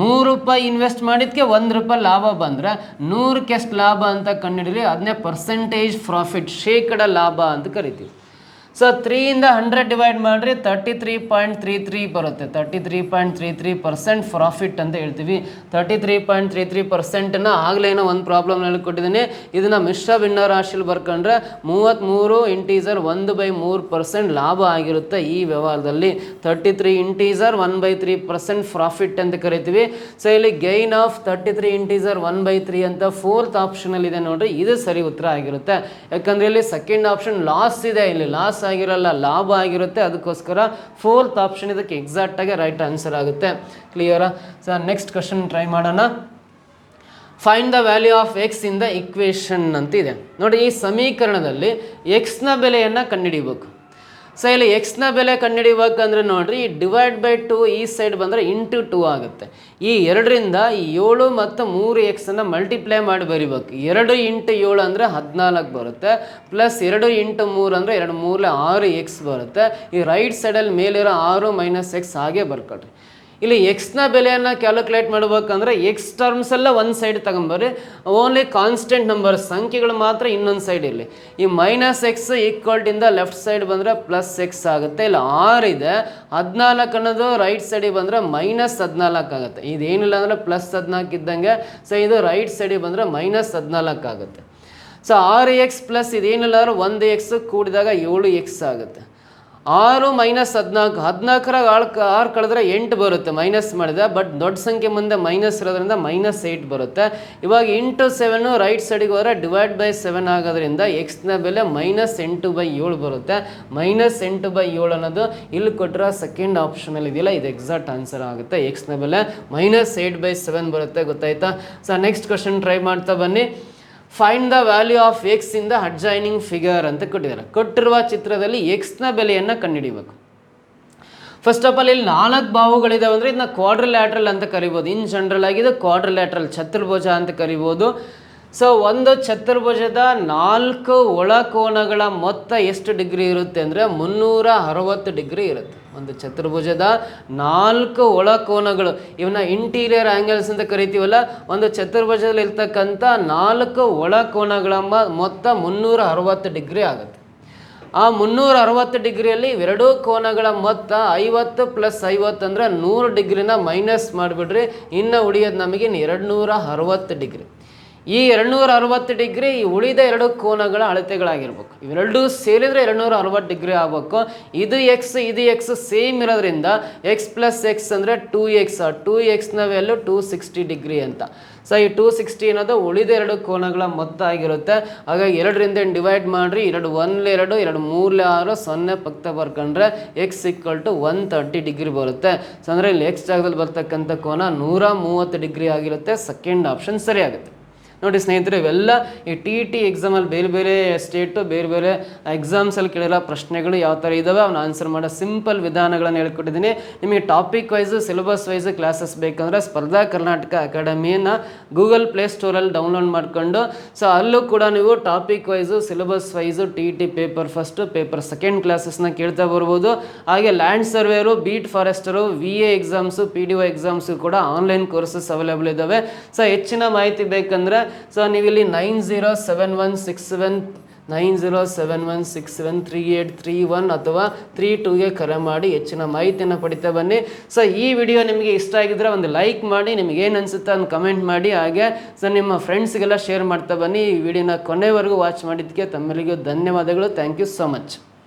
3 ರೂಪಾಯಿ ಇನ್ವೆಸ್ಟ್ ಮಾಡಿದ್ದಕ್ಕೆ 1 ರೂಪಾಯಿ ಲಾಭ ಬಂದರೆ 100ಕ್ಕೆ ಎಷ್ಟು ಲಾಭ ಅಂತ ಕಂಡುಹಿಡಿರಿ, ಅದನ್ನೇ ಪರ್ಸೆಂಟೇಜ್ ಪ್ರಾಫಿಟ್, ಶೇಕಡ ಲಾಭ ಅಂತ ಕರಿತೀವಿ. ಸೊ 3ಯಿಂದ 100 ಡಿವೈಡ್ ಮಾಡಿರಿ 33.33 ಬರುತ್ತೆ. 33.33% ಪ್ರಾಫಿಟ್ ಅಂತ ಹೇಳ್ತೀವಿ. 33.33%ನ ಆಗಲೇನೋ ಒಂದು ಪ್ರಾಬ್ಲಮ್ನಲ್ಲಿ ಕೊಟ್ಟಿದ್ದೀನಿ. ಇದನ್ನು ಮಿಶ್ರ ಭಿನ್ನ ರಾಶಿಯಲ್ಲಿ ಬರ್ಕೊಂಡ್ರೆ 33 ಇಂಟೀಸರ್ 1/3% ಲಾಭ ಆಗಿರುತ್ತೆ ಈ ವ್ಯವಹಾರದಲ್ಲಿ. 33 ಇಂಟೀಸರ್ 1/3% ಪ್ರಾಫಿಟ್ ಅಂತ ಕರಿತೀವಿ. ಸೊ ಇಲ್ಲಿ ಗೈನ್ ಆಫ್ 33 ಇಂಟೀಸರ್ 1/3 ಅಂತ 4th ಆಪ್ಷನಲ್ಲಿ ಇದೆ ನೋಡ್ರಿ, ಇದು ಸರಿ ಉತ್ತರ ಆಗಿರುತ್ತೆ. ಯಾಕಂದರೆ ಇಲ್ಲಿ ಸೆಕೆಂಡ್ ಆಪ್ಷನ್ ಲಾಸ್ ಇದೆ, ಇಲ್ಲಿ ಲಾಸ್ ಆಗಿರಲ್ಲ, ಲಾಭ ಆಗಿರುತ್ತೆ. ಅದಕ್ಕೋಸ್ಕರ 4th ಆಪ್ಷನ್ ಇದಕ್ಕೆ ಎಕ್ಸಾಕ್ಟಾಗಿ ರೈಟ್ ಆನ್ಸರ್ ಆಗುತ್ತೆ. ಕ್ಲಿಯರಾ? ಸೊ ನೆಕ್ಸ್ಟ್ ಕ್ವಶನ್ ಟ್ರೈ ಮಾಡೋಣ. Find the value of X in the equation ಅಂತ ಇದೆ ನೋಡಿ. ಈ ಸಮೀಕರಣದಲ್ಲಿ ಎಕ್ಸ್ನ ಬೆಲೆಯನ್ನು ಕಂಡುಹಿಡಿಬೇಕು. ಸೊ ಇಲ್ಲಿ ಎಕ್ಸ್ನ ಬೆಲೆ ಕಂಡುಹಿಡಿಬೇಕಂದ್ರೆ ನೋಡ್ರಿ, ಈ ಡಿವೈಡ್ ಬೈ 2 ಈ ಸೈಡ್ ಬಂದರೆ ಇಂಟು 2 ಆಗುತ್ತೆ. ಈ 2ರಿಂದ ಈ 7 ಮತ್ತು 3 ಎಕ್ಸನ್ನು ಮಲ್ಟಿಪ್ಲೈ ಮಾಡಿ ಬರಿಬೇಕು. 2 ಇಂಟು 7 ಅಂದರೆ 14 ಬರುತ್ತೆ, ಪ್ಲಸ್ 2 ಇಂಟು 3 ಅಂದರೆ 2 3 6 ಎಕ್ಸ್ ಬರುತ್ತೆ. ಈ ರೈಟ್ ಸೈಡಲ್ಲಿ ಮೇಲಿರೋ 6 ಮೈನಸ್ ಎಕ್ಸ್ ಹಾಗೆ ಬರ್ಕೊಳ್ರಿ. ಇಲ್ಲಿ ಎಕ್ಸ್ನ ಬೆಲೆಯನ್ನು ಕ್ಯಾಲ್ಕುಲೇಟ್ ಮಾಡ್ಬೇಕಂದ್ರೆ ಎಕ್ಸ್ ಟರ್ಮ್ಸ್ ಎಲ್ಲ ಒಂದು ಸೈಡ್ ತಗೊಂಬರ್ರಿ, ಓನ್ಲಿ ಕಾನ್ಸ್ಟೆಂಟ್ ನಂಬರ್ ಸಂಖ್ಯೆಗಳು ಮಾತ್ರ ಇನ್ನೊಂದು ಸೈಡ್ ಇರಲಿ. ಈ ಮೈನಸ್ ಎಕ್ಸ್ ಈಕ್ವಲ್ಟಿಂದ ಲೆಫ್ಟ್ ಸೈಡ್ ಬಂದರೆ ಪ್ಲಸ್ ಎಕ್ಸ್ ಆಗುತ್ತೆ. ಇಲ್ಲಿ 6 ಇದೆ, 14 ಅನ್ನೋದು ರೈಟ್ ಸೈಡಿಗೆ ಬಂದರೆ ಮೈನಸ್ 14 ಆಗುತ್ತೆ. ಇದೇನಿಲ್ಲ ಅಂದರೆ ಪ್ಲಸ್ 14 ಇದ್ದಂಗೆ. ಸೊ ಇದು ರೈಟ್ ಸೈಡಿಗೆ ಬಂದರೆ ಮೈನಸ್ 14 ಆಗುತ್ತೆ. ಸೊ 6x ಪ್ಲಸ್ ಇದೇನಿಲ್ಲ ಅಂದ್ರೆ 1x ಕೂಡಿದಾಗ 7x ಆಗುತ್ತೆ. 6 ಮೈನಸ್ 14, 14ರಾಗ 6 ಕಳೆದ್ರೆ 8 ಬರುತ್ತೆ ಮೈನಸ್ ಮಾಡಿದೆ. ಬಟ್ ದೊಡ್ಡ ಸಂಖ್ಯೆ ಮುಂದೆ ಮೈನಸ್ ಇರೋದ್ರಿಂದ ಮೈನಸ್ 8 ಬರುತ್ತೆ. ಇವಾಗ ಇಂಟು 7 ರೈಟ್ ಸೈಡಿಗೆ ಹೋದರೆ ಡಿವೈಡ್ ಬೈ 7 ಆಗೋದ್ರಿಂದ ಎಕ್ಸ್ನ ಬೆಲೆ ಮೈನಸ್ 8/7 ಬರುತ್ತೆ. ಮೈನಸ್ 8/7 ಅನ್ನೋದು ಇಲ್ಲಿ ಕೊಟ್ಟಿರೋ ಸೆಕೆಂಡ್ ಆಪ್ಷನಲ್ಲಿ ಇದೆಯಲ್ಲ, ಇದು ಎಕ್ಸಾಕ್ಟ್ ಆನ್ಸರ್ ಆಗುತ್ತೆ. ಎಕ್ಸ್ನ ಬೆಲೆ ಮೈನಸ್ 8/7 ಬರುತ್ತೆ. ಗೊತ್ತಾಯ್ತಾ? ಸೊ ನೆಕ್ಸ್ಟ್ ಕ್ವಶನ್ ಟ್ರೈ ಮಾಡ್ತಾ ಬನ್ನಿ. Find the value of X in the adjoining figure ಅಂತ ಕೊಟ್ಟಿದ್ದಾರೆ. ಕೊಟ್ಟಿರುವ ಚಿತ್ರದಲ್ಲಿ ಎಕ್ಸ್ನ ಬೆಲೆಯನ್ನು ಕಂಡುಹಿಡಿಬೇಕು. ಫಸ್ಟ್ ಆಫ್ ಆಲ್ ಇಲ್ಲಿ 4 ಬಾಹುಗಳಿದಾವೆ ಅಂದರೆ ಇದನ್ನ ಕ್ವಾಡ್ರಿಲ್ಯಾಟ್ರಲ್ ಅಂತ ಕರಿಬೋದು. ಇನ್ ಜನರಲ್ ಆಗಿ ಇದು ಕ್ವಾಡ್ರಿಲ್ಯಾಟ್ರಲ್ ಚತುರ್ಭುಜ ಅಂತ ಕರಿಬೋದು. ಸೊ ಒಂದು ಚತುರ್ಭುಜದ 4 ಒಳಕೋನಗಳ ಮೊತ್ತ ಎಷ್ಟು ಡಿಗ್ರಿ ಇರುತ್ತೆ ಅಂದರೆ 360 ಡಿಗ್ರಿ ಇರುತ್ತೆ. ಒಂದು ಚತುರ್ಭುಜದ 4 ಒಳಕೋನಗಳು, ಇವನ್ನ ಇಂಟೀರಿಯರ್ ಆ್ಯಂಗಲ್ಸ್ ಅಂತ ಕರಿತೀವಲ್ಲ. ಒಂದು ಚತುರ್ಭುಜದಲ್ಲಿ ಇರ್ತಕ್ಕಂಥ 4 ಒಳಕೋನಗಳ ಮೊತ್ತ 360 ಡಿಗ್ರಿ ಆಗುತ್ತೆ. ಆ 360 ಡಿಗ್ರಿಯಲ್ಲಿ ಇವೆರಡೂ ಕೋನಗಳ ಮೊತ್ತ 50 + 50 ಅಂದರೆ 100 ಡಿಗ್ರಿನ ಮೈನಸ್ ಮಾಡಿಬಿಡ್ರಿ. ಇನ್ನು ಉಳಿಯೋದು ನಮಗೆ 260 ಡಿಗ್ರಿ. ಈ 260 ಡಿಗ್ರಿ ಈ ಉಳಿದ 2 ಕೋನಗಳ ಅಳತೆಗಳಾಗಿರ್ಬೇಕು. ಇವೆರಡೂ ಸೇರಿದರೆ 260 ಡಿಗ್ರಿ ಆಗಬೇಕು. ಇದು ಎಕ್ಸ್ ಇದು ಎಕ್ಸ್ ಸೇಮ್ ಇರೋದ್ರಿಂದ ಎಕ್ಸ್ ಪ್ಲಸ್ ಎಕ್ಸ್ ಅಂದರೆ 2x. 2xನ ವ್ಯಾಲ್ಯೂ 260 ಡಿಗ್ರಿ ಅಂತ. ಸೊ ಈ 260 ಅನ್ನೋದು ಉಳಿದ 2 ಕೋನಗಳ ಮೊತ್ತ ಆಗಿರುತ್ತೆ. ಹಾಗಾಗಿ 2ರಿಂದ ಡಿವೈಡ್ ಮಾಡಿರಿ. 2 1 2 2 3 6 0 ಪಕ್ಕ ಬರ್ಕೊಂಡ್ರೆ ಎಕ್ಸ್ ಈಕ್ವಲ್ ಟು 130 ಡಿಗ್ರಿ ಬರುತ್ತೆ. ಸೊ ಅಂದರೆ ಇಲ್ಲಿ ಎಕ್ಸ್ ಜಾಗದಲ್ಲಿ ಬರ್ತಕ್ಕಂಥ ಕೋನ 130 ಡಿಗ್ರಿ ಆಗಿರುತ್ತೆ. ಸೆಕೆಂಡ್ ಆಪ್ಷನ್ ಸರಿ ಆಗುತ್ತೆ. ನೋಡಿ ಸ್ನೇಹಿತರೆ, ಇವೆಲ್ಲ ಈ ಟಿ ಎಕ್ಸಾಮಲ್ಲಿ ಬೇರೆ ಬೇರೆ ಸ್ಟೇಟು ಬೇರೆ ಬೇರೆ ಎಕ್ಸಾಮ್ಸಲ್ಲಿ ಕೇಳಿರೋ ಪ್ರಶ್ನೆಗಳು ಯಾವ ಥರ ಇದ್ದಾವೆ ಅವನ್ನ ಆನ್ಸರ್ ಮಾಡೋ ಸಿಂಪಲ್ ವಿಧಾನಗಳನ್ನು ಹೇಳ್ಕೊಟ್ಟಿದ್ದೀನಿ. ನಿಮಗೆ topic wise syllabus wise classes ಬೇಕಂದರೆ ಸ್ಪರ್ಧಾ ಕರ್ನಾಟಕ ಅಕಾಡೆಮಿಯನ್ನು ಗೂಗಲ್ ಪ್ಲೇಸ್ಟೋರಲ್ಲಿ ಡೌನ್ಲೋಡ್ ಮಾಡಿಕೊಂಡು ಸೊ ಅಲ್ಲೂ ಕೂಡ ನೀವು ಟಾಪಿಕ್ ವೈಸು ಸಿಲೆಬಸ್ ವೈಸು ಟಿ ಪೇಪರ್ ಫಸ್ಟು ಪೇಪರ್ ಸೆಕೆಂಡ್ ಕ್ಲಾಸಸ್ನ ಕೇಳ್ತಾ ಬರ್ಬೋದು. ಹಾಗೆ land ಸರ್ವೇರು, beat forester, VA exams, PDO exams ಕೂಡ ಆನ್ಲೈನ್ ಕೋರ್ಸಸ್ ಅವೈಲೇಬಲ್ ಇದ್ದಾವೆ. ಸೊ ಹೆಚ್ಚಿನ ಮಾಹಿತಿ ಬೇಕಂದರೆ ಸೊ ನೀವಿಲ್ಲಿ 907167 9071673831 ಅಥವಾ 32ಗೆ ಕರೆ ಮಾಡಿ ಹೆಚ್ಚಿನ ಮಾಹಿತಿಯನ್ನು ಪಡಿತಾ ಬನ್ನಿ. ಸೊ ಈ ವಿಡಿಯೋ ನಿಮಗೆ ಇಷ್ಟ ಆಗಿದ್ರೆ ಒಂದು ಲೈಕ್ ಮಾಡಿ, ನಿಮಗೆ ಏನು ಅನಿಸುತ್ತೆ ಅಂತ ಕಮೆಂಟ್ ಮಾಡಿ, ಹಾಗೆ ಸೊ ನಿಮ್ಮ ಫ್ರೆಂಡ್ಸ್ಗೆಲ್ಲ ಶೇರ್ ಮಾಡ್ತಾ ಬನ್ನಿ. ಈ ವಿಡಿಯೋನ ಕೊನೆವರೆಗೂ ವಾಚ್ ಮಾಡಿದ್ದಕ್ಕೆ ತಮ್ಮೆಲ್ಲರಿಗೂ ಧನ್ಯವಾದಗಳು. Thank you so much.